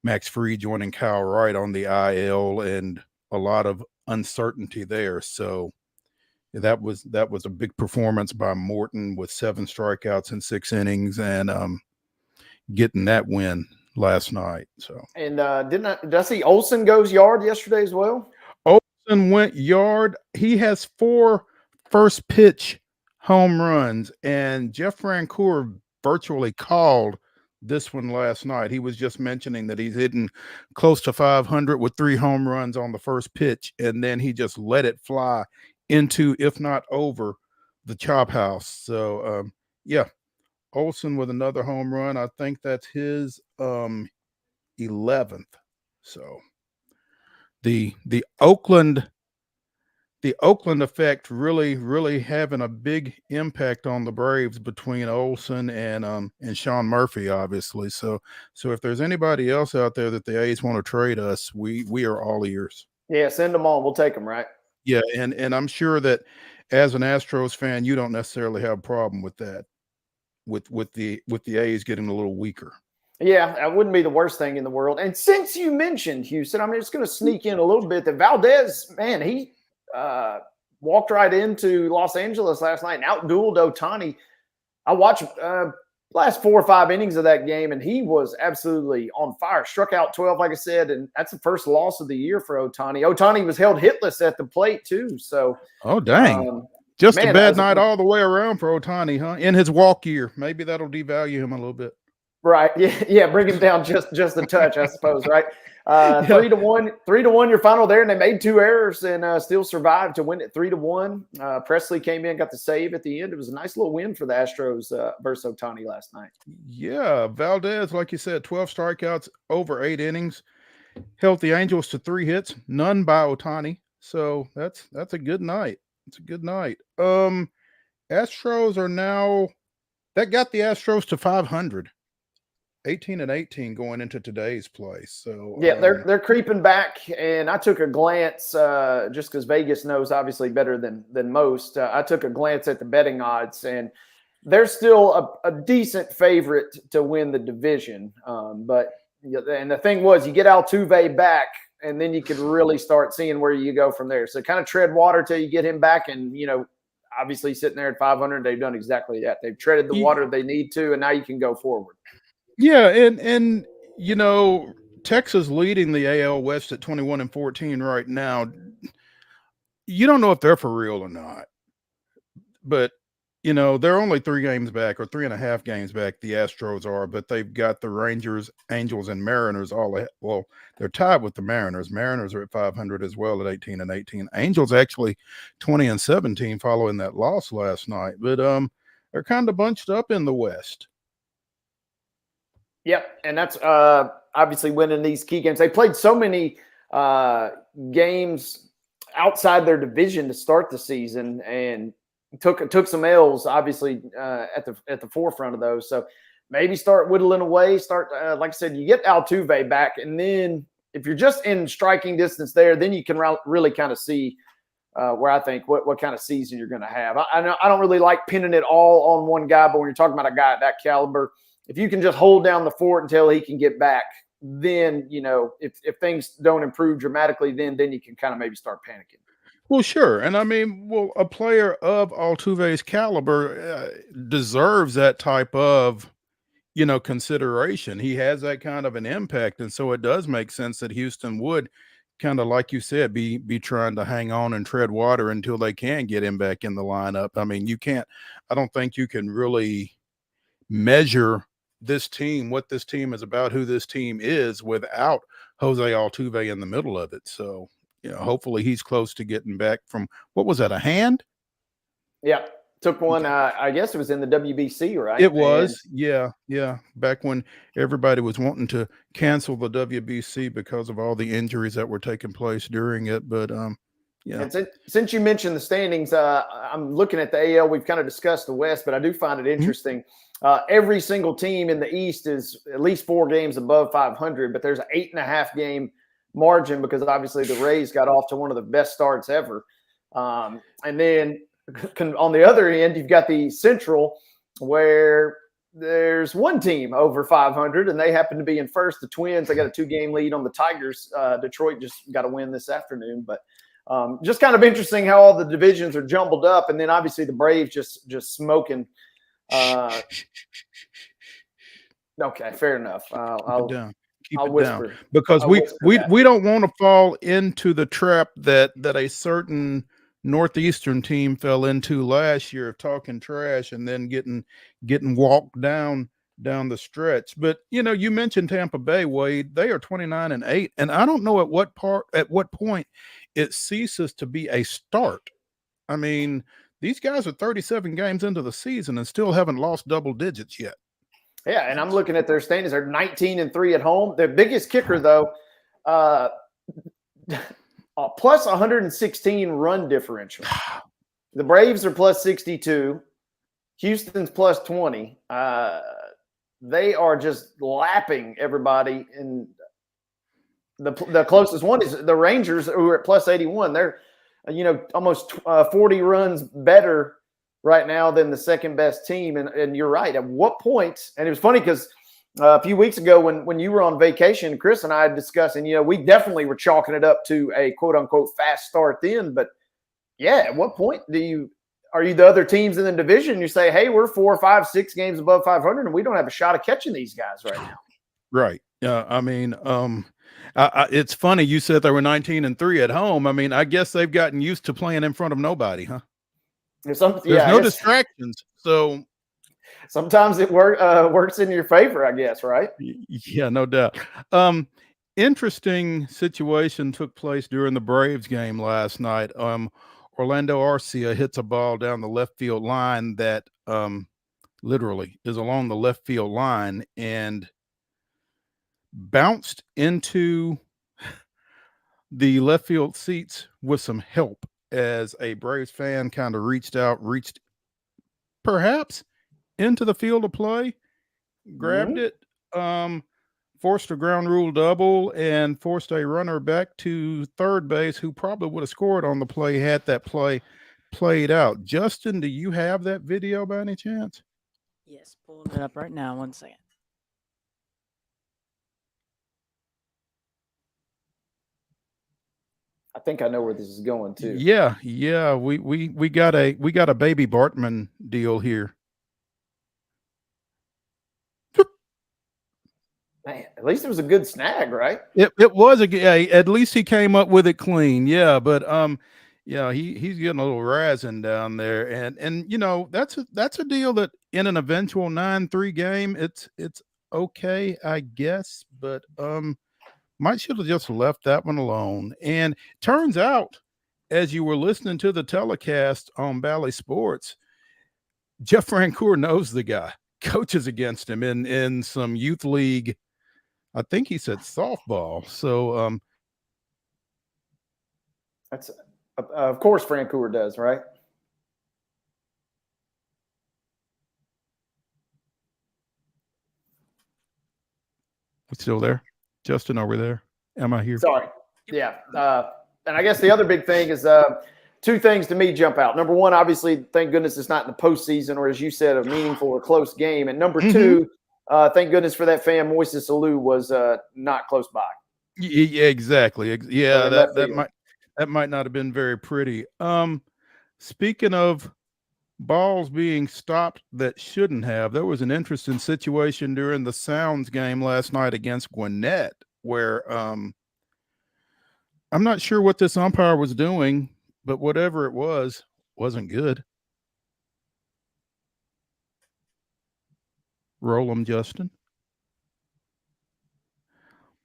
Max Fried joining Kyle Wright on the IL and a lot of uncertainty there. So that was a big performance by Morton with 7 strikeouts in 6 innings and getting that win last night. So, and did I see Olsen goes yard yesterday as well? Olsen went yard. He has 4 first pitch home runs, and Jeff Francoeur virtually called this one last night. He was just mentioning that he's hitting close to 500 with 3 home runs on the first pitch, and then he just let it fly into, if not over, the chop house. So yeah, Olsen with another home run. I think that's his 11th. So the Oakland the Oakland effect really having a big impact on the Braves between Olsen and Sean Murphy, obviously. So if there's anybody else out there that the A's want to trade us, we are all ears. Yeah, send them on. We'll take them, right? Yeah, and I'm sure that as an Astros fan, you don't necessarily have a problem with that, with the A's getting a little weaker. Yeah, that wouldn't be the worst thing in the world. And since you mentioned Houston, I'm just going to sneak in a little bit that Valdez, man, he walked right into Los Angeles last night and outdueled Ohtani. I watched last 4 or 5 innings of that game, and he was absolutely on fire. Struck out 12, like I said, and that's the first loss of the year for Ohtani. Ohtani was held hitless at the plate too. So, oh dang, just a bad night all the way around for Ohtani, huh? In his walk year, maybe that'll devalue him a little bit. Right. Yeah. Bring him down just a touch, I suppose. Right. 3-1 your final there, and they made 2 errors and still survived to win it 3-1. Presley came in, got the save at the end. It was a nice little win for the Astros versus Ohtani last night. Yeah, Valdez, like you said, 12 strikeouts over 8 innings, held the Angels to 3 hits, none by Ohtani. So that's a good night. It's a good night. Astros are now, that got the Astros to 500. 18-18 going into today's play. So yeah, they're creeping back, and I took a glance just because Vegas knows obviously better than most. I took a glance at the betting odds, and they're still a decent favorite to win the division. But and the thing was, you get Altuve back, and then you could really start seeing where you go from there. So kind of tread water till you get him back, and obviously sitting there at 500, they've done exactly that. They've treaded the water they need to, and now you can go forward. Yeah, and Texas leading the AL West at 21-14 right now. You don't know if they're for real or not, but they're only 3 games back, or 3.5 games back. The Astros are, but they've got the Rangers, Angels, and Mariners all. Well, they're tied with the Mariners. Mariners are at 500 as well at 18-18. Angels actually 20-17 following that loss last night, but they're kind of bunched up in the West. Yep, and that's obviously winning these key games. They played so many games outside their division to start the season, and took some L's, obviously, at the forefront of those. So maybe start whittling away. Like I said, you get Altuve back, and then if you're just in striking distance there, then you can really kind of see where I think what kind of season you're going to have. I don't really like pinning it all on one guy, but when you're talking about a guy at that caliber, if you can just hold down the fort until he can get back, then, if things don't improve dramatically, then you can kind of maybe start panicking. Well, sure. And I mean, a player of Altuve's caliber deserves that type of, consideration. He has that kind of an impact. And so it does make sense that Houston would kind of, like you said, be trying to hang on and tread water until they can get him back in the lineup. I mean, I don't think you can really measure this team, what this team is about, who this team is, without Jose Altuve in the middle of it. So, hopefully he's close to getting back from, what was that, a hand? Yeah, took one. I guess it was in the WBC, right? It was, yeah. Back when everybody was wanting to cancel the WBC because of all the injuries that were taking place during it. But yeah. And since you mentioned the standings, I'm looking at the AL. We've kind of discussed the West, but I do find it interesting. Every single team in the East is at least 4 games above 500, but there's an 8.5 game margin because obviously the Rays got off to one of the best starts ever. And then on the other end, you've got the Central, where there's one team over 500, and they happen to be in first. The Twins, they got a 2-game lead on the Tigers. Detroit just got a win this afternoon, but just kind of interesting how all the divisions are jumbled up, and then obviously the Braves just smoking. Okay, fair enough. Keep it whisper. down, because we don't want to fall into the trap that a certain Northeastern team fell into last year of talking trash and then getting walked down the stretch. But you mentioned Tampa Bay, Wade. They are 29-8, and I don't know at what point it ceases to be a start. I mean, these guys are 37 games into the season and still haven't lost double digits yet. Yeah, and I'm looking at their standings. They're 19-3 at home. Their biggest kicker, though, plus 116 run differential. The Braves are plus 62. Houston's plus 20. They are just lapping everybody. And the closest one is the Rangers, who are at plus 81. They're, almost 40 runs better right now than the second best team. And you're right. At what point? And it was funny because a few weeks ago when you were on vacation, Chris and I had discussed, and we definitely were chalking it up to a quote unquote fast start then. But yeah, at what point are you the other teams in the division? You say, hey, we're 4, 5, 6 games above 500, and we don't have a shot of catching these guys right now. Right. It's funny you said they were 19-3 at home. I mean, I guess they've gotten used to playing in front of nobody, huh? There's no distractions, so sometimes it works in your favor, I guess, right? Yeah, no doubt. Interesting situation took place during the Braves game last night. Orlando Arcia hits a ball down the left field line that literally is along the left field line and bounced into the left field seats with some help as a Braves fan kind of reached perhaps into the field of play, grabbed it, forced a ground rule double, and forced a runner back to third base who probably would have scored on the play had that play played out. Justin, do you have that video by any chance? Yes, pulling it up right now. 1 second. I think I know where this is going too. Yeah. We got a baby Bartman deal here. Man, at least it was a good snag, right? It was at least he came up with it clean. Yeah, but he's getting a little razzing down there, and that's a deal that in an eventual 9-3 game, it's okay, I guess, but might should have just left that one alone. And turns out, as you were listening to the telecast on Bally Sports, Jeff Francoeur knows the guy, coaches against him in some youth league. I think he said softball. So that's of course Francoeur does, right? We still there? Justin, are we there? Am I here? Sorry. Yeah. And I guess the other big thing is two things to me jump out. Number one, obviously, thank goodness it's not in the postseason or, as you said, a meaningful or close game. And number two, thank goodness for that fan, Moises Alou was not close by. Yeah, exactly. Yeah, that might not have been very pretty. Speaking of balls being stopped that shouldn't have, there was an interesting situation during the Sounds game last night against Gwinnett where I'm not sure what this umpire was doing, but whatever it was, wasn't good. Roll 'em, Justin.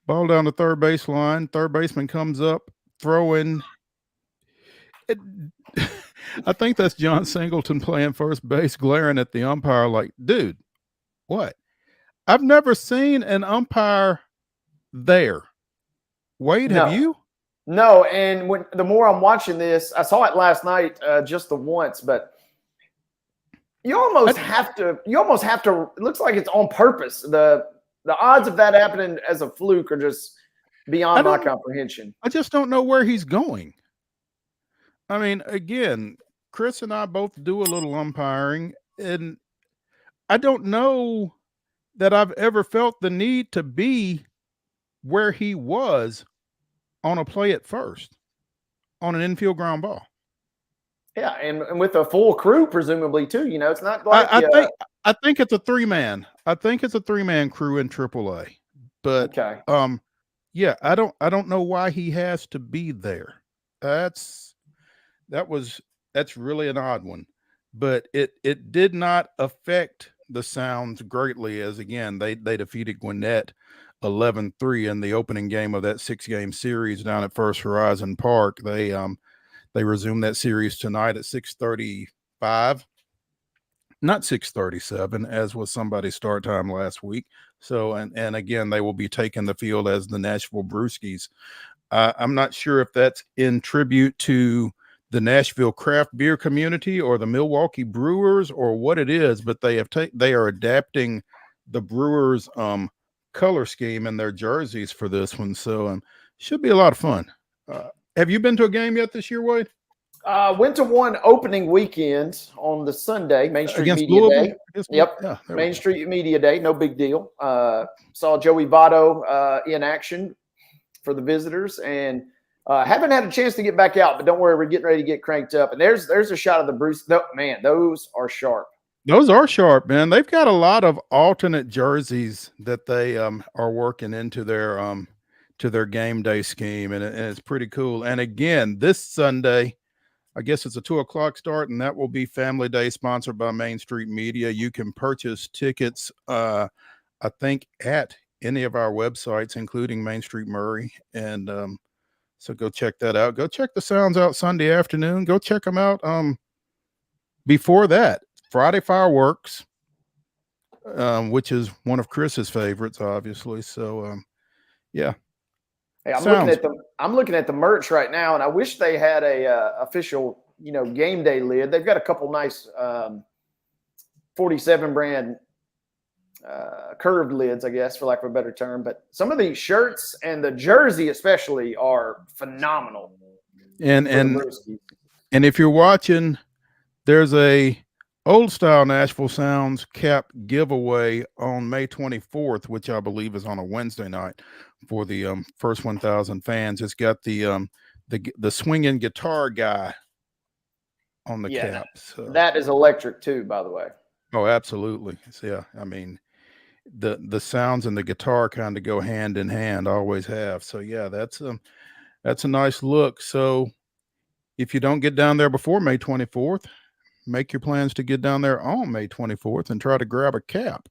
Ball down the third baseline. Third baseman comes up, throwing. I think that's John Singleton playing first base, glaring at the umpire like, dude, what? I've never seen an umpire there. Wade, have you? No, and the more I'm watching this, I saw it last night just the once, but you almost have to. It looks like it's on purpose. The odds of that happening as a fluke are just beyond my comprehension. I just don't know where he's going. I mean, again, Chris and I both do a little umpiring, and I don't know that I've ever felt the need to be where he was on a play at first on an infield ground ball. Yeah, and with a full crew, presumably too. It's not like I think it's a 3-man. I think it's a 3-man crew in AAA. But yeah, I don't know why he has to be there. That's really an odd one. But it did not affect the Sounds greatly, as again they defeated Gwinnett 11-3 in the opening game of that 6-game series down at First Horizon Park. They resumed that series tonight at 6:35, not 6:37, as was somebody's start time last week. So and again, they will be taking the field as the Nashville Brewskis I'm not sure if that's in tribute to the Nashville craft beer community or the Milwaukee Brewers or what it is, but they are adapting the Brewers color scheme in their jerseys for this one. So should be a lot of fun. Have you been to a game yet this year, Wade? Went to one opening weekend on the Sunday, Main Street Against Media Louisville? Day. Yep, Yeah, Main Street Media Day, no big deal. Saw Joey Votto in action for the visitors, and haven't had a chance to get back out, but don't worry, we're getting ready to get cranked up. And there's a shot of the Bruce. Man, those are sharp. Those are sharp, man. They've got a lot of alternate jerseys that they are working into their to their game day scheme, and it's pretty cool. And again, this Sunday, I guess it's a 2:00 start, and that will be Family Day, sponsored by Main Street Media. You can purchase tickets, I think, at any of our websites, including Main Street Murray. And so go check that out. Go check the Sounds out Sunday afternoon. Go check them out. Before that, Friday Fireworks, which is one of Chris's favorites, obviously. So, yeah. Hey, I'm looking at the merch right now, and I wish they had a official, game day lid. They've got a couple nice 47 brand curved lids, I guess, for lack of a better term. But some of these shirts and the jersey especially are phenomenal. And if you're watching, there's a old style Nashville Sounds cap giveaway on May 24th, which I believe is on a Wednesday night for the first 1,000 fans. It's got the swinging guitar guy on the cap. So. That is electric too, by the way. Oh, absolutely. So, yeah, I mean, the sounds and the guitar kind of go hand in hand, always have. So yeah, that's a nice look. So if you don't get down there before May 24th, make your plans to get down there on May 24th and try to grab a cap.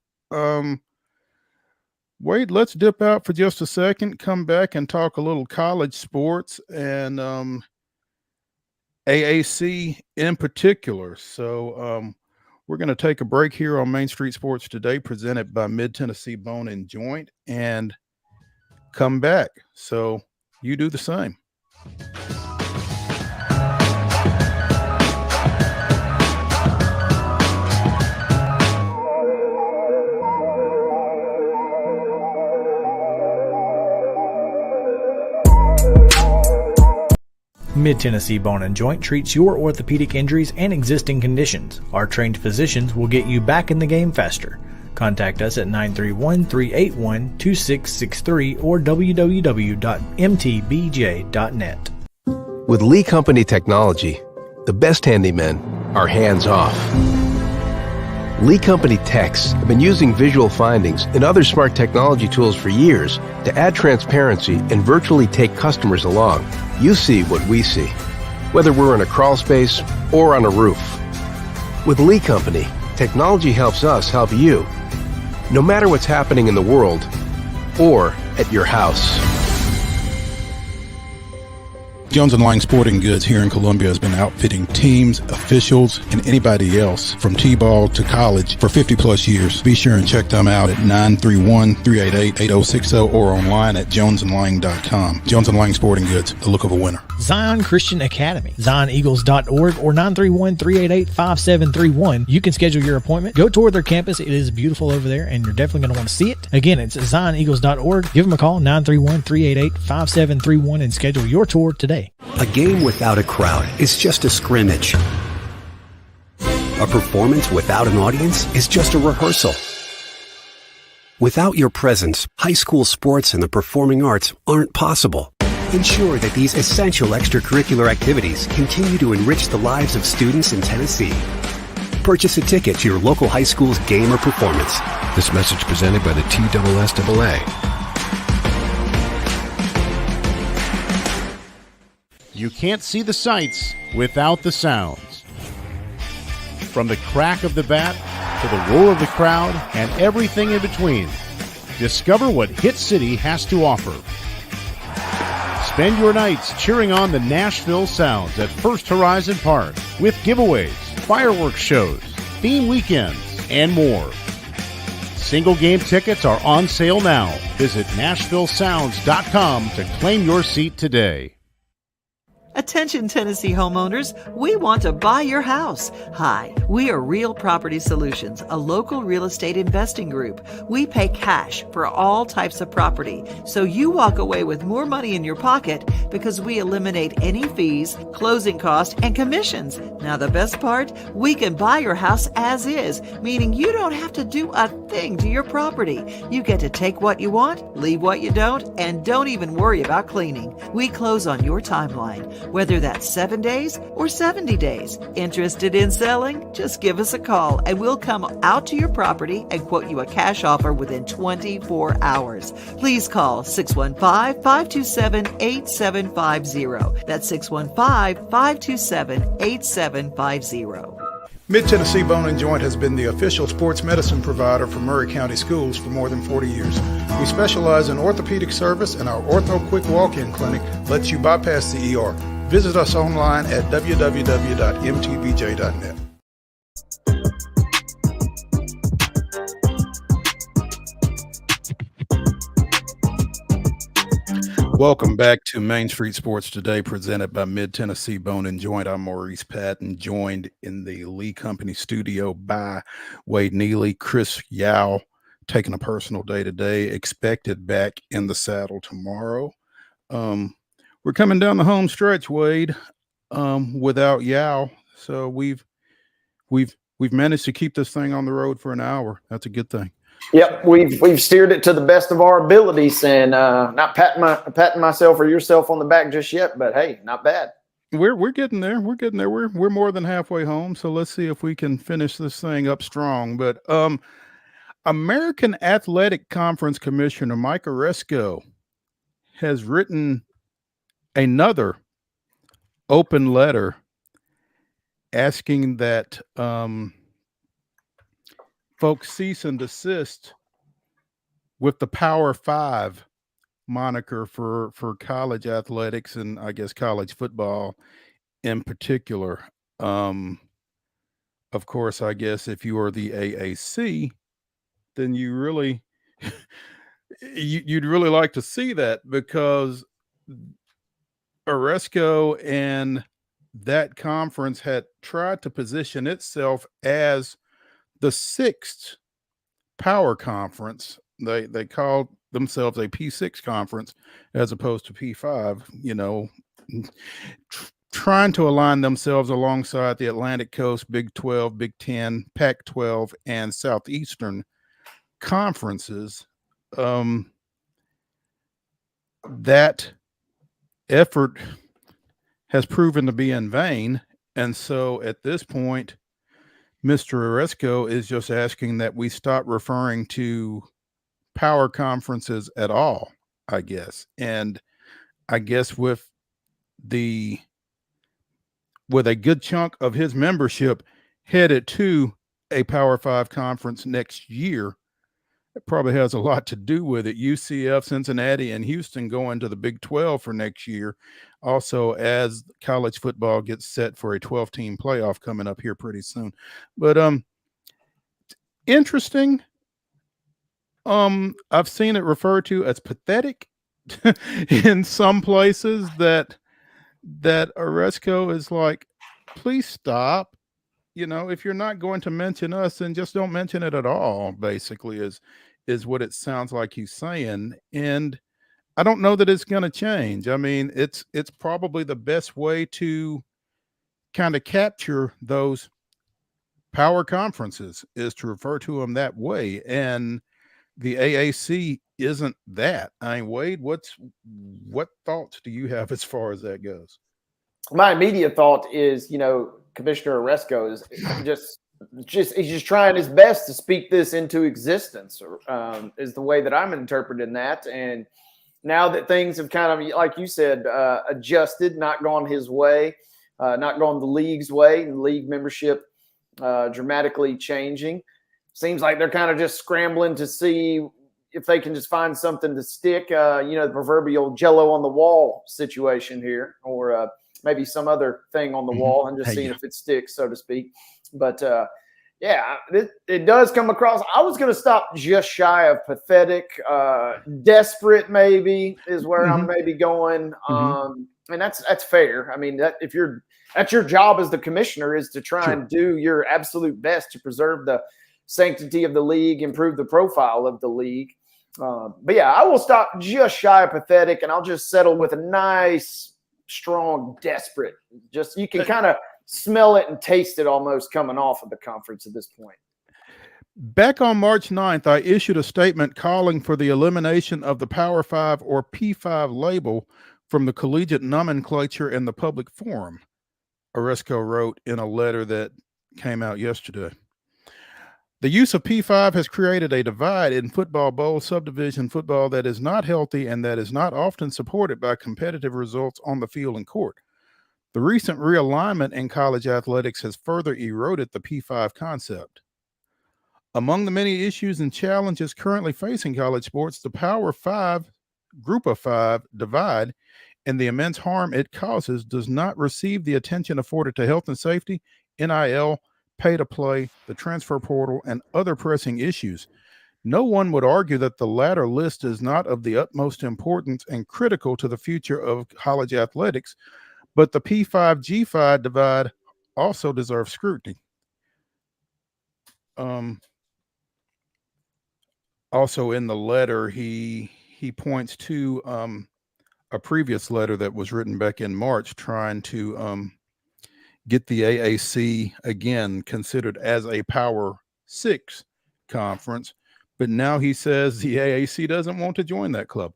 Wade, let's dip out for just a second, come back and talk a little college sports and AAC in particular. So we're going to take a break here on Main Street Sports Today, presented by Mid-Tennessee Bone and Joint, and come back. So you do the same. Mid-Tennessee Bone and Joint treats your orthopedic injuries and existing conditions. Our trained physicians will get you back in the game faster. Contact us at 931-381-2663 or www.mtbj.net. With Lee Company technology, the best handymen are hands-off. Lee Company techs have been using visual findings and other smart technology tools for years to add transparency and virtually take customers along. You see what we see, whether we're in a crawl space or on a roof. With Lee Company, technology helps us help you, no matter what's happening in the world or at your house. Jones & Lang Sporting Goods here in Columbia has been outfitting teams, officials, and anybody else from T-ball to college for 50 plus years. Be sure and check them out at 931-388-8060 or online at jonesandlang.com. Jones & Lang Sporting Goods, the look of a winner. Zion Christian Academy, zioneagles.org or 931-388-5731. You can schedule your appointment. Go tour their campus. It is beautiful over there, and you're definitely going to want to see it. Again, it's zioneagles.org. Give them a call, 931-388-5731, and schedule your tour today. A game without a crowd is just a scrimmage. A performance without an audience is just a rehearsal. Without your presence, high school sports and the performing arts aren't possible. Ensure that these essential extracurricular activities continue to enrich the lives of students in Tennessee. Purchase a ticket to your local high school's game or performance. This message presented by the TSSAA. You can't see the sights without the sounds. From the crack of the bat to the roar of the crowd and everything in between, discover what Hit City has to offer. Spend your nights cheering on the Nashville Sounds at First Horizon Park with giveaways, fireworks shows, theme weekends, and more. Single game tickets are on sale now. Visit NashvilleSounds.com to claim your seat today. Attention Tennessee homeowners, we want to buy your house. Hi, we are Real Property Solutions, a local real estate investing group. We pay cash for all types of property, so you walk away with more money in your pocket because we eliminate any fees, closing costs, and commissions. Now the best part, we can buy your house as is, meaning you don't have to do a thing to your property. You get to take what you want, leave what you don't, and don't even worry about cleaning. We close on your timeline, whether that's 7 days or 70 days. Interested in selling? Just give us a call and we'll come out to your property and quote you a cash offer within 24 hours. Please call 615-527-8750. That's 615-527-8750. Mid-Tennessee Bone and Joint has been the official sports medicine provider for Murray County Schools for more than 40 years. We specialize in orthopedic service, and our Ortho Quick Walk-In Clinic lets you bypass the ER. Visit us online at www.mtbj.net. Welcome back to Main Street Sports Today, presented by Mid-Tennessee Bone and Joint. I'm Maurice Patton, joined in the Lee Company studio by Wade Neely. Chris Yow taking a personal day today, expected back in the saddle tomorrow. We're coming down the home stretch, Wade, without Yow. So we've managed to keep this thing on the road for an hour. That's a good thing. Yep, we've steered it to the best of our abilities, and not patting myself or yourself on the back just yet, but hey, not bad. We're getting there. We're getting there. We're more than halfway home. So let's see if we can finish this thing up strong. But American Athletic Conference Commissioner Mike ARESCO has written another open letter asking that folks cease and desist with the Power Five moniker for college athletics and I guess college football in particular. Of course, I guess if you are the AAC, then you really you'd really like to see that, because ARESCO and that conference had tried to position itself as the sixth power conference. They called themselves a P6 conference as opposed to P5, trying to align themselves alongside the Atlantic Coast, Big 12, Big 10, Pac-12, and Southeastern conferences. That effort has proven to be in vain. And so at this point, Mr. ARESCO is just asking that we stop referring to power conferences at all, I guess. And I guess with a good chunk of his membership headed to a Power Five conference next year, it probably has a lot to do with it. UCF, Cincinnati, and Houston going to the Big 12 for next year. Also, as college football gets set for a 12-team playoff coming up here pretty soon. But interesting. I've seen it referred to as pathetic in some places, that ARESCO is like, please stop. If you're not going to mention us, then just don't mention it at all, basically, is what it sounds like he's saying. And I don't know that it's going to change. I mean, it's probably the best way to kind of capture those power conferences is to refer to them that way. And the AAC isn't that. I mean, Wade, what thoughts do you have as far as that goes? My immediate thought is, Commissioner ARESCO is he's just trying his best to speak this into existence, is the way that I'm interpreting that. And now that things have kind of, like you said, adjusted, not gone his way, not gone the league's way, and league membership dramatically changing, seems like they're kind of just scrambling to see if they can just find something to stick, the proverbial Jello on the wall situation here, or maybe some other thing on the wall, and just seeing if it sticks, so to speak. But Yeah, it does come across. I was going to stop just shy of pathetic. Desperate maybe is where I'm maybe going. And that's fair. I mean, that's your job as the commissioner, is to try and do your absolute best to preserve the sanctity of the league, improve the profile of the league. But yeah, I will stop just shy of pathetic, and I'll just settle with a nice, strong, desperate. Just, you can kind of smell it and taste it almost coming off of the conference at this point. Back on March 9th, I issued a statement calling for the elimination of the Power 5 or P5 label from the collegiate nomenclature in the public forum, ARESCO wrote in a letter that came out yesterday. The use of P5 has created a divide in football bowl subdivision football that is not healthy and that is not often supported by competitive results on the field and court. The recent realignment in college athletics has further eroded the P5 concept. Among the many issues and challenges currently facing college sports, the Power 5, Group of 5 divide and the immense harm it causes does not receive the attention afforded to health and safety, NIL, pay to play, the transfer portal, and other pressing issues. No one would argue that the latter list is not of the utmost importance and critical to the future of college athletics, but the P5 G5 divide also deserves scrutiny. Also in the letter, he points to a previous letter that was written back in March trying to get the AAC again considered as a Power 6 conference, but now he says the AAC doesn't want to join that club.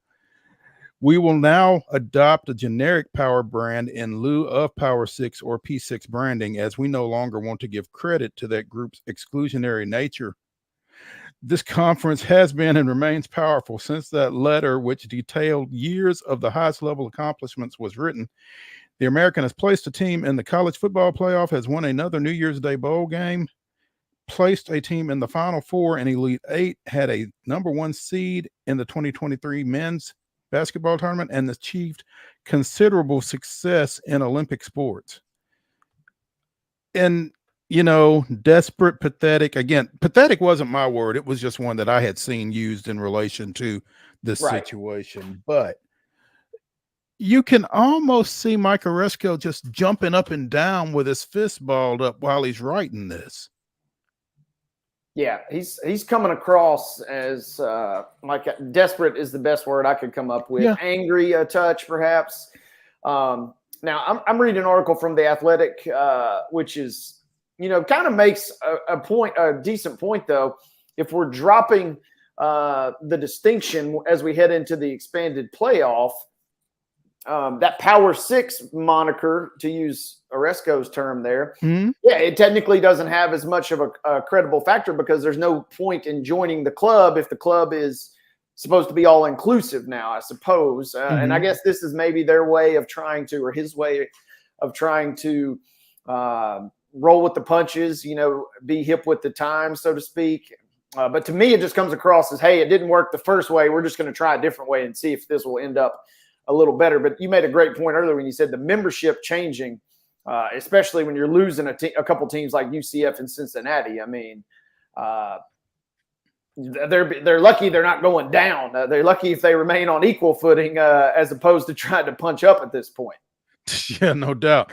We will now adopt a generic Power brand in lieu of Power 6 or P6 branding, as we no longer want to give credit to that group's exclusionary nature. This conference has been and remains powerful. Since that letter, which detailed years of the highest level accomplishments, was written, the American has placed a team in the college football playoff, has won another New Year's Day bowl game, placed a team in the Final Four and Elite Eight, had a #1 seed in the 2023 men's basketball tournament, and achieved considerable success in Olympic sports. And, you know, desperate, pathetic. Again, pathetic wasn't my word. It was just one that I had seen used in relation to this situation. But you can almost see Mike ARESCO just jumping up and down with his fist balled up while he's writing this. Yeah, he's coming across as like desperate is the best word I could come up with. Yeah. Angry a touch, perhaps. Now I'm reading an article from The Athletic, which is, you know, kind of makes a decent point though. If we're dropping the distinction as we head into the expanded playoff, that Power 6 moniker, to use ARESCO'S term there, yeah, it technically doesn't have as much of a credible factor because there's no point in joining the club if the club is supposed to be all inclusive now, I suppose. And I guess this is maybe their way of trying to, or his way of trying to roll with the punches, you know, be hip with the times, so to speak. But to me, it just comes across as, hey, it didn't work the first way. We're just going to try a different way and see if this will end up a little better. But you made a great point earlier when you said the membership changing, especially when you're losing a couple teams like UCF and Cincinnati. I mean, they're lucky they're not going down. They're lucky if they remain on equal footing as opposed to trying to punch up at this point. Yeah, no doubt.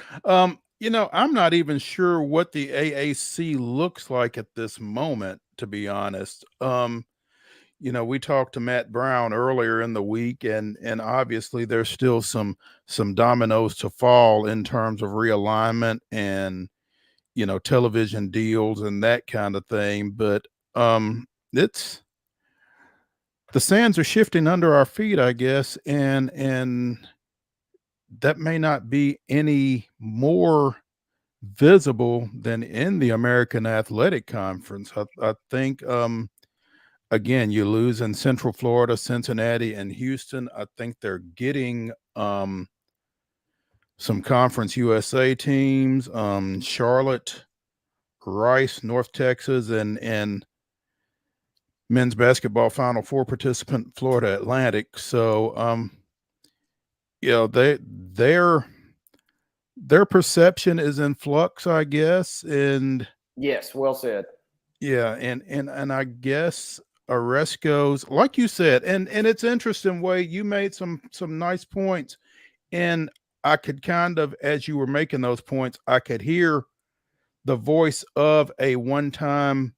You know, I'm not even sure what the AAC looks like at this moment, to be honest. You know, we talked to Matt Brown earlier in the week, and obviously there's still some dominoes to fall in terms of realignment and, you know, television deals and that kind of thing. But it's, the sands are shifting under our feet, I guess, and that may not be any more visible than in the American Athletic Conference. I think again, you lose in Central Florida, Cincinnati, and Houston. I think they're getting some Conference USA teams, Charlotte, Rice, North Texas, and men's basketball Final Four participant Florida Atlantic. So, you know, their perception is in flux, I guess. And yes, well said. Yeah, and I guess ARESCO'S, like you said, and it's interesting way you made some nice points, and I could kind of, as you were making those points, I could hear the voice of a one-time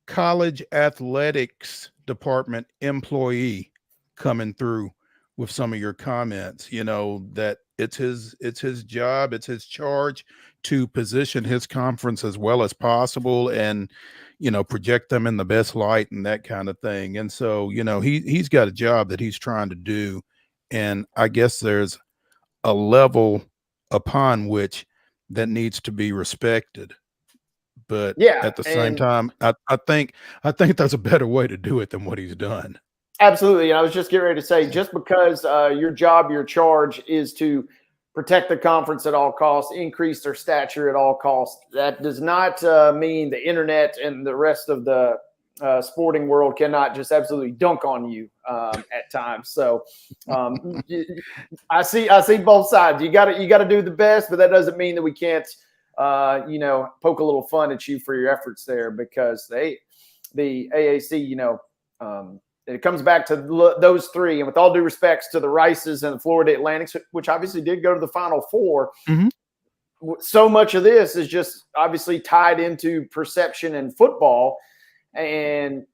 college athletics department employee coming through with some of your comments, that it's his job, it's his charge to position his conference as well as possible and project them in the best light and that kind of thing. And so, he's got a job that he's trying to do, and I guess there's a level upon which that needs to be respected. But Yeah, at the same and time, I think there's a better way to do it than what he's done. absolutely. And I was just getting ready to say, just because your job, your charge is to protect the conference at all costs, increase their stature at all costs, that does not mean the internet and the rest of the sporting world cannot just absolutely dunk on you at times. So I see both sides. You got to do the best, but that doesn't mean that we can't poke a little fun at you for your efforts there, because the AAC, it comes back to those three. And with all due respects to the Rices and the Florida Atlantics, which obviously did go to the Final Four, so much of this is just obviously tied into perception and football. And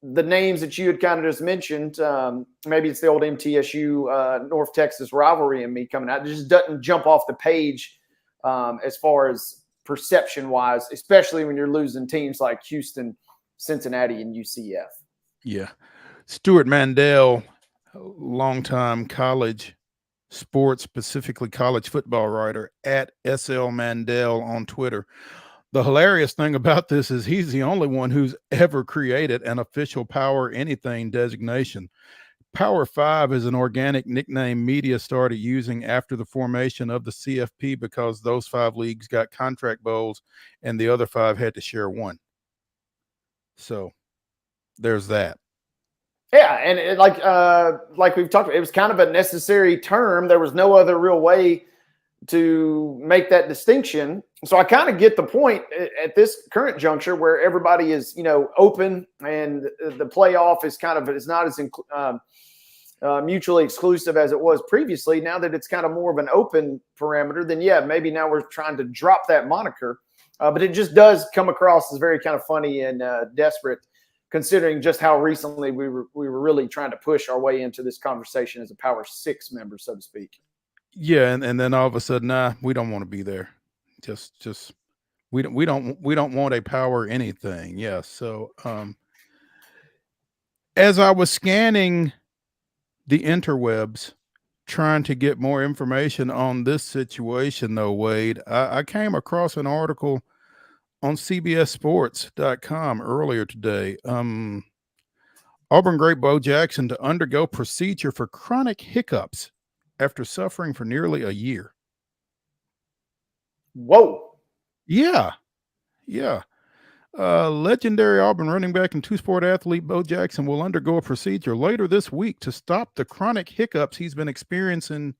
the names that you had kind of just mentioned, maybe it's the old MTSU North Texas rivalry and me coming out. It just doesn't jump off the page as far as perception wise, especially when you're losing teams like Houston, Cincinnati, and UCF. Yeah. Stuart Mandel, longtime college sports, specifically college football writer at SL Mandel on Twitter. The hilarious thing about this is he's the only one who's ever created an official Power Anything designation. Power 5 is an organic nickname media started using after the formation of the CFP because those 5 leagues got contract bowls and the other 5 had to share one. So there's that. Yeah, and like we've talked about, it was kind of a necessary term. There was no other real way to make that distinction. So I kind of get the point at this current juncture where everybody is, open, and the playoff is not as mutually exclusive as it was previously. Now that it's kind of more of an open parameter, then yeah, maybe now we're trying to drop that moniker. But it just does come across as very kind of funny and desperate, considering just how recently we were really trying to push our way into this conversation as a Power 6 member, so to speak. Yeah, and then all of a sudden, we don't want to be there. Just we don't want a Power anything. Yeah. So as I was scanning the interwebs trying to get more information on this situation, though, Wade, I came across an article on CBSSports.com earlier today. Auburn great Bo Jackson to undergo procedure for chronic hiccups after suffering for nearly a year. Whoa. Yeah. Legendary Auburn running back and two-sport athlete Bo Jackson will undergo a procedure later this week to stop the chronic hiccups he's been experiencing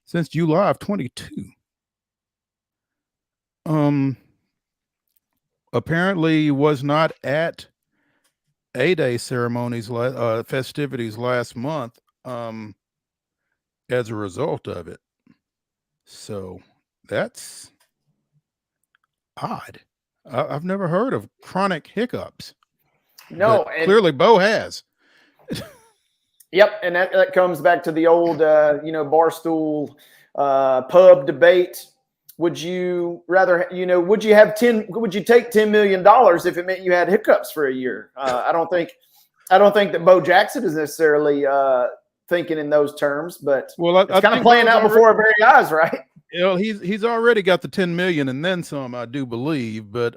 since July of 22. Apparently was not at A-Day ceremonies, festivities last month as a result of it. So that's odd. I've never heard of chronic hiccups. No, clearly Bo has. Yep, and that comes back to the old, Barstool pub debate. Would you rather, would you take $10 million if it meant you had hiccups for a year? I don't think that Bo Jackson is necessarily thinking in those terms, but it's kind of playing out before our very eyes, right? He's already got the 10 million and then some, I do believe. But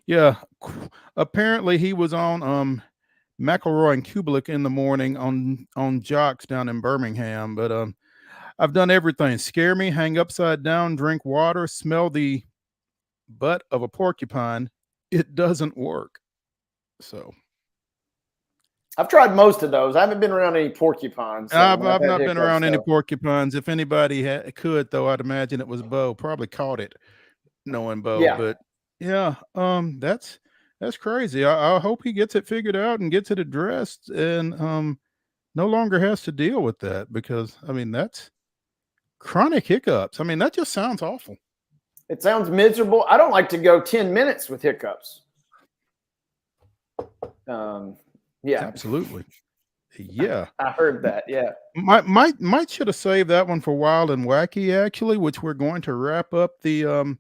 yeah, apparently he was on McElroy and Kubelik in the morning on Jocks down in Birmingham. But I've done everything: scare me, hang upside down, drink water, smell the butt of a porcupine. It doesn't work. So I've tried most of those. I haven't been around any porcupines. So I've not been around any porcupines. If anybody could, though, I'd imagine it was Bo. Probably caught it, knowing Bo. Yeah. But Yeah, that's crazy. I hope he gets it figured out and gets it addressed, and no longer has to deal with that, because I mean that's chronic hiccups. I mean that just sounds awful. It sounds miserable. I don't like to go 10 minutes with hiccups. Yeah, Absolutely. Yeah, I heard that. Yeah. might should have saved that one for Wild and Wacky, actually, which we're going to wrap up the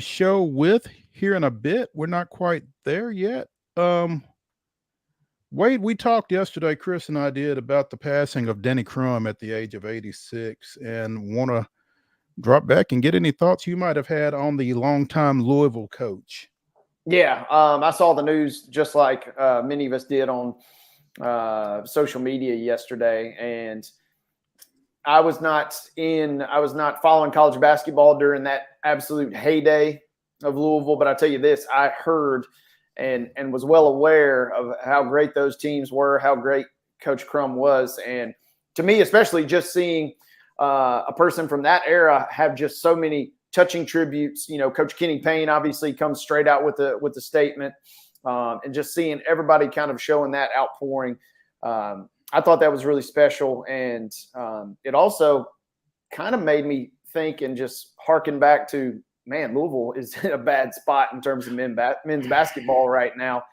show with here in a bit. We're not quite there yet. Wade, we talked yesterday, Chris and I did, about the passing of Denny Crum at the age of 86, and want to drop back and get any thoughts you might have had on the longtime Louisville coach. Yeah, I saw the news just like many of us did on social media yesterday, and I was not following college basketball during that absolute heyday of Louisville, but I tell you this, I heard and was well aware of how great those teams were, how great Coach Crum was, and to me, especially just seeing a person from that era have just so many touching tributes. You know, Coach Kenny Payne obviously comes straight out with the statement, and just seeing everybody kind of showing that outpouring. I thought that was really special, and it also kind of made me think and just harken back to, man, Louisville is in a bad spot in terms of men's basketball right now,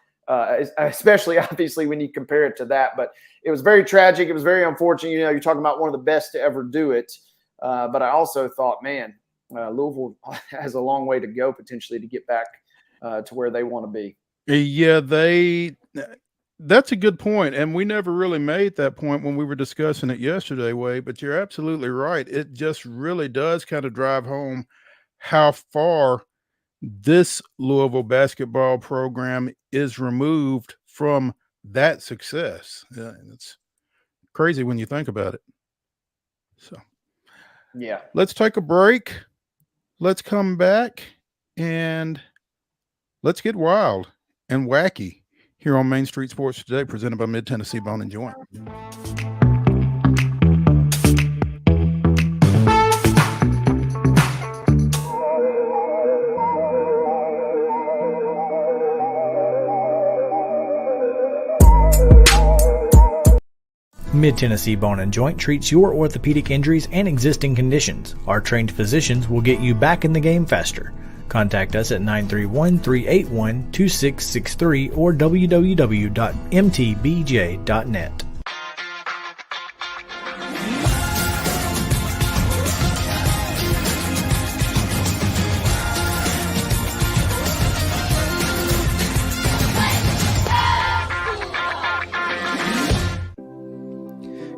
especially obviously when you compare it to that. But it was very tragic. It was very unfortunate. You know, you're talking about one of the best to ever do it. But I also thought, man, Louisville has a long way to go potentially to get back to where they want to be. Yeah, that's a good point. And we never really made that point when we were discussing it yesterday, Wade, but you're absolutely right. It just really does kind of drive home how far this Louisville basketball program is removed from that success. It's crazy when you think about it. So, yeah, let's take a break. Let's come back and let's get wild and wacky here on Main Street Sports Today, presented by Mid-Tennessee Bone and Joint. Mid-Tennessee Bone and Joint treats your orthopedic injuries and existing conditions. Our trained physicians will get you back in the game faster. Contact us at 931-381-2663 or www.mtbj.net.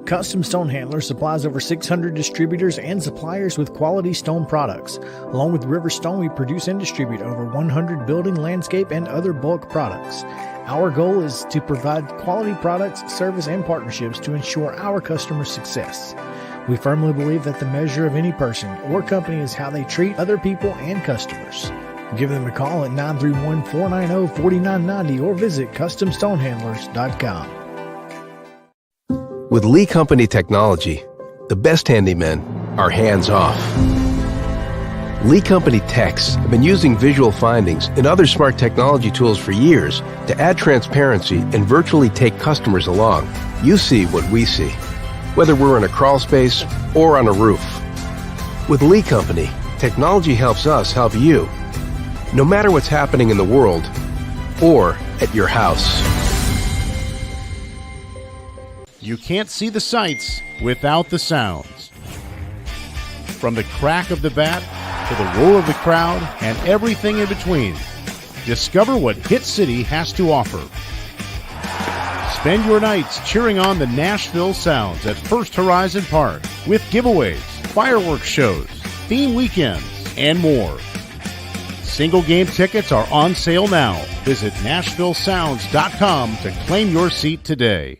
Custom Stone Handlers supplies over 600 distributors and suppliers with quality stone products. Along with River Stone, we produce and distribute over 100 building, landscape, and other bulk products. Our goal is to provide quality products, service, and partnerships to ensure our customers' success. We firmly believe that the measure of any person or company is how they treat other people and customers. Give them a call at 931-490-4990 or visit CustomStonehandlers.com. With Lee Company technology, the best handymen are hands-off. Lee Company techs have been using visual findings and other smart technology tools for years to add transparency and virtually take customers along. You see what we see, whether we're in a crawl space or on a roof. With Lee Company, technology helps us help you, no matter what's happening in the world or at your house. You can't see the sights without the sounds. From the crack of the bat to the roar of the crowd and everything in between, discover what Hit City has to offer. Spend your nights cheering on the Nashville Sounds at First Horizon Park with giveaways, fireworks shows, theme weekends, and more. Single game tickets are on sale now. Visit NashvilleSounds.com to claim your seat today.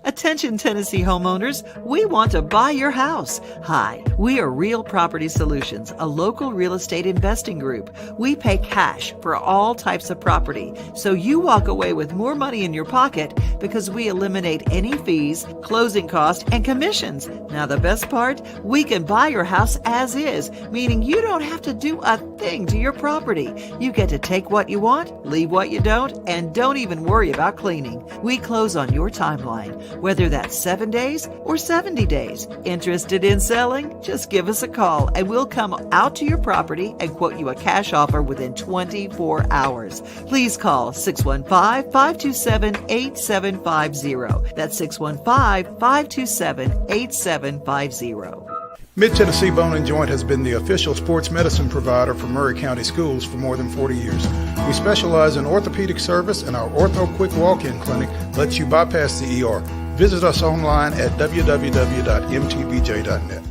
Attention Tennessee homeowners, we want to buy your house. Hi, we are Real Property Solutions, a local real estate investing group. We pay cash for all types of property, so you walk away with more money in your pocket because we eliminate any fees, closing costs, and commissions. Now the best part, we can buy your house as is, meaning you don't have to do a thing to your property. You get to take what you want, leave what you don't, and don't even worry about cleaning. We close on your timeline, whether that's 7 days or 70 days. Interested in selling? Just give us a call and we'll come out to your property and quote you a cash offer within 24 hours. Please call 615-527-8750. That's 615-527-8750. Mid-Tennessee Bone and Joint has been the official sports medicine provider for Murray County Schools for more than 40 years. We specialize in orthopedic service, and our Ortho Quick Walk-In Clinic lets you bypass the ER. Visit us online at www.mtbj.net.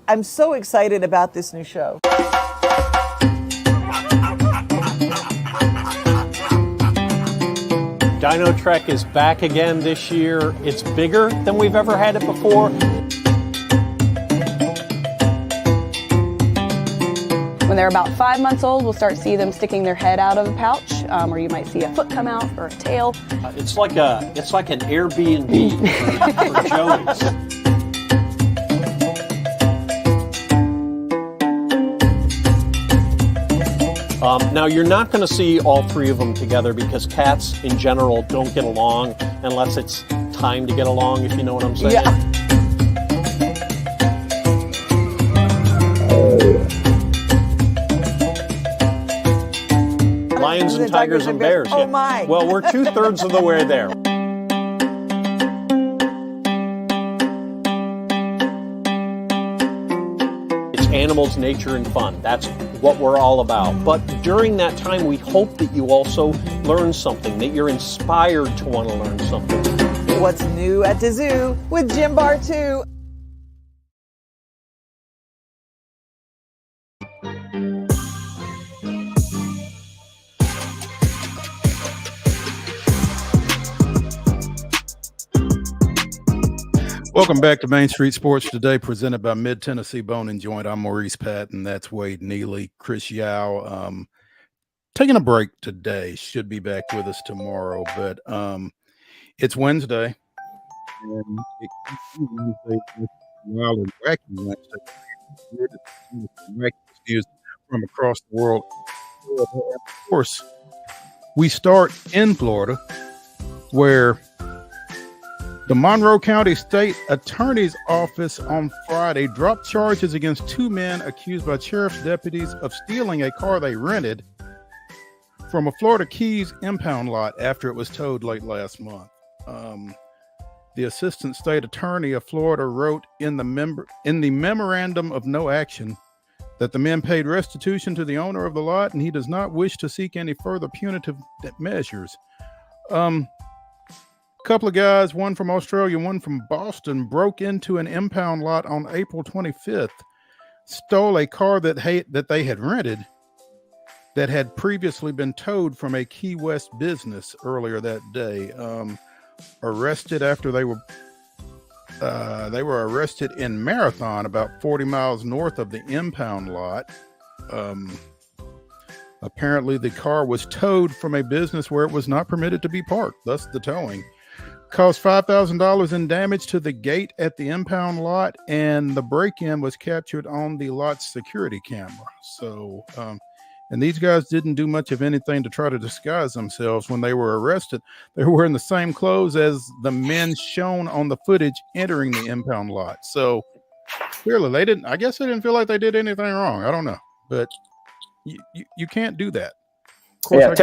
I'm so excited about this new show. Dino Trek is back again this year. It's bigger than we've ever had it before. When they're about 5 months old, we'll start to see them sticking their head out of the pouch, or you might see a foot come out or a tail. It's like an Airbnb for Joey's. Now, you're not going to see all three of them together because cats in general don't get along unless it's time to get along, if you know what I'm saying. Yeah. Lions and tigers and bears. Oh, my. Well, we're 2/3 of the way there. It's animals, nature, and fun. That's what we're all about. But during that time, we hope that you also learn something, that you're inspired to want to learn something. What's new at the zoo with Jim Bar 2. Welcome back to Main Street Sports Today, presented by Mid-Tennessee Bone and Joint. I'm Maurice Patton. That's Wade Neely. Chris Yow taking a break today. Should be back with us tomorrow, but it's Wednesday. And Wednesday, Wild and Wacky Wednesday. News from across the world. Of course, we start in Florida, where the Monroe County State Attorney's Office on Friday dropped charges against two men accused by sheriff's deputies of stealing a car they rented from a Florida Keys impound lot after it was towed late last month. The Assistant State Attorney of Florida wrote in the memorandum of no action that the men paid restitution to the owner of the lot and he does not wish to seek any further punitive measures. Couple of guys, one from Australia, one from Boston, broke into an impound lot on April 25th, stole a car that they had rented that had previously been towed from a Key West business earlier that day. Arrested after they were arrested in Marathon, about 40 miles north of the impound lot. Apparently, the car was towed from a business where it was not permitted to be parked, thus the towing. Caused $5,000 in damage to the gate at the impound lot, and the break-in was captured on the lot's security camera. So, and these guys didn't do much of anything to try to disguise themselves. When they were arrested, they were wearing the same clothes as the men shown on the footage entering the impound lot. So, clearly, I guess they didn't feel like they did anything wrong. I don't know, but you can't do that. Of course, yeah,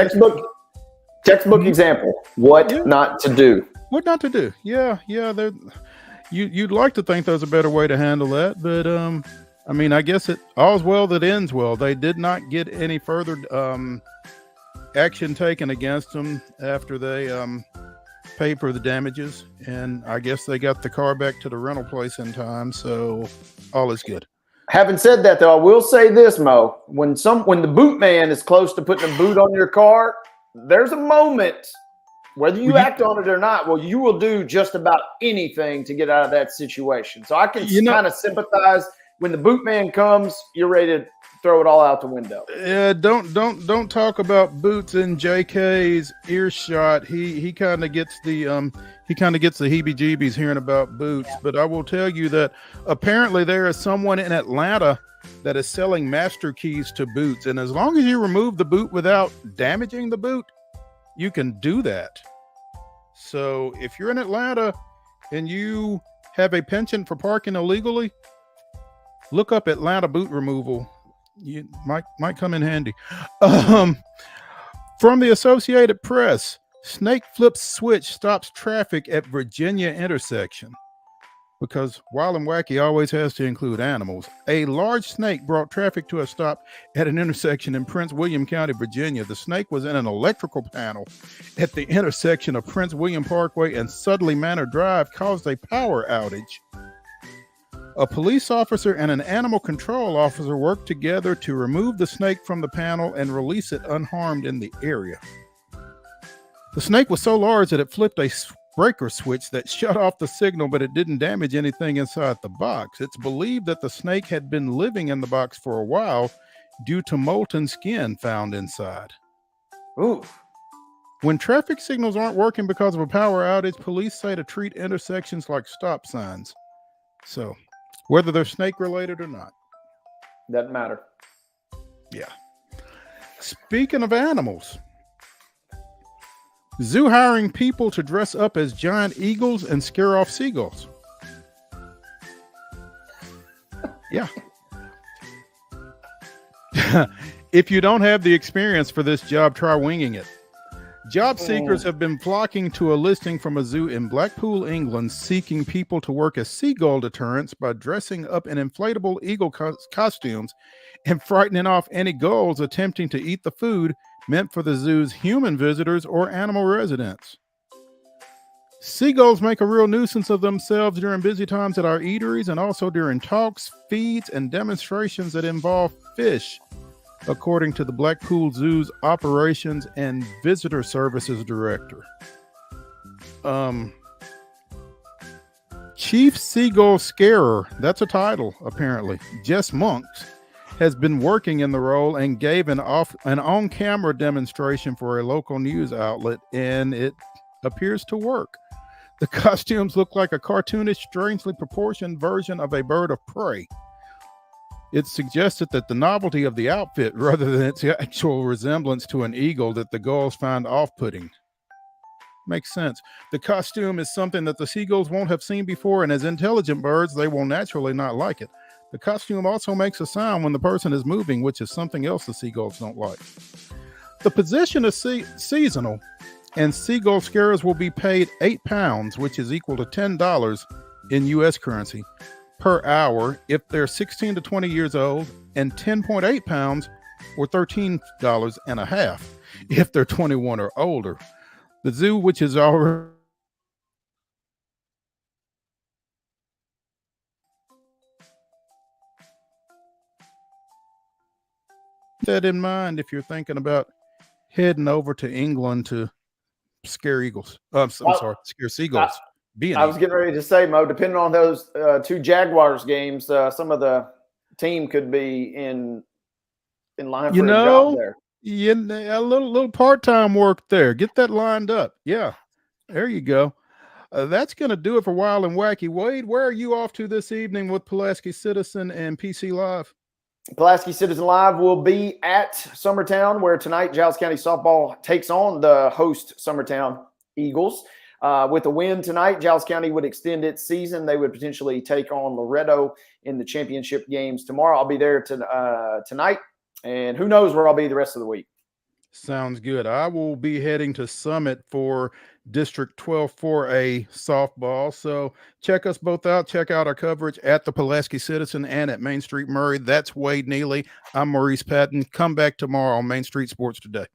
textbook example. What not to do. What not to do? Yeah. You'd like to think there's a better way to handle that, but I mean, I guess all's well that ends well. They did not get any further action taken against them after they paid for the damages, and I guess they got the car back to the rental place in time, so all is good. Having said that, though, I will say this, Mo: when the boot man is close to putting a boot on your car, there's a moment. Whether you act on it or not, well, you will do just about anything to get out of that situation. So I can kind of sympathize when the boot man comes, you're ready to throw it all out the window. Yeah, don't talk about boots in JK's earshot. He kind of gets the heebie-jeebies hearing about boots. But I will tell you that apparently there is someone in Atlanta that is selling master keys to boots, and as long as you remove the boot without damaging the boot, you can do that. So if you're in Atlanta and you have a penchant for parking illegally, look up Atlanta boot removal. You might come in handy. From the Associated Press, snake flips switch stops traffic at Virginia intersection. Because Wild and Wacky always has to include animals. A large snake brought traffic to a stop at an intersection in Prince William County, Virginia. The snake was in an electrical panel at the intersection of Prince William Parkway and Sudley Manor Drive, caused a power outage. A police officer and an animal control officer worked together to remove the snake from the panel and release it unharmed in the area. The snake was so large that it flipped a breaker switch that shut off the signal, but it didn't damage anything inside the box. It's believed that the snake had been living in the box for a while due to molten skin found inside. Ooh. When traffic signals aren't working because of a power outage, police say to treat intersections like stop signs. So, whether they're snake related or not. Doesn't matter. Yeah. Speaking of animals, zoo hiring people to dress up as giant eagles and scare off seagulls. Yeah. If you don't have the experience for this job, try winging it. Job seekers have been flocking to a listing from a zoo in Blackpool, England, seeking people to work as seagull deterrents by dressing up in inflatable eagle costumes and frightening off any gulls attempting to eat the food meant for the zoo's human visitors or animal residents. Seagulls make a real nuisance of themselves during busy times at our eateries and also during talks, feeds, and demonstrations that involve fish, according to the Blackpool Zoo's Operations and Visitor Services Director. Chief Seagull Scarer, that's a title, apparently, Jess Monks, has been working in the role and gave an on-camera demonstration for a local news outlet, and it appears to work. The costumes look like a cartoonish, strangely proportioned version of a bird of prey. It suggested that the novelty of the outfit, rather than its actual resemblance to an eagle, that the gulls find off-putting. Makes sense. The costume is something that the seagulls won't have seen before, and as intelligent birds, they will naturally not like it. The costume also makes a sound when the person is moving, which is something else the seagulls don't like. The position is seasonal, and seagull scarers will be paid £8, which is equal to $10 in U.S. currency, per hour if they're 16 to 20 years old, and 10.8 pounds or $13.50 if they're 21 or older. The zoo, which is already that in mind if you're thinking about heading over to England to scare eagles. Scare seagulls. I was getting ready to say, Mo, depending on those two Jaguars games, some of the team could be in line for a job there. Yeah, a little part-time work there. Get that lined up. Yeah, there you go. That's going to do it for Wild and Wacky. Wade, where are you off to this evening with Pulaski Citizen and PC Live? Pulaski Citizen Live will be at Summertown, where tonight Giles County Softball takes on the host Summertown Eagles. With a win tonight, Giles County would extend its season. They would potentially take on Loretto in the championship games tomorrow. I'll be there tonight, and who knows where I'll be the rest of the week. Sounds good. I will be heading to Summit for District 12 4A softball. So check us both out. Check out our coverage at the Pulaski Citizen and at Main Street Murray. That's Wade Neely. I'm Maurice Patton. Come back tomorrow on Main Street Sports Today.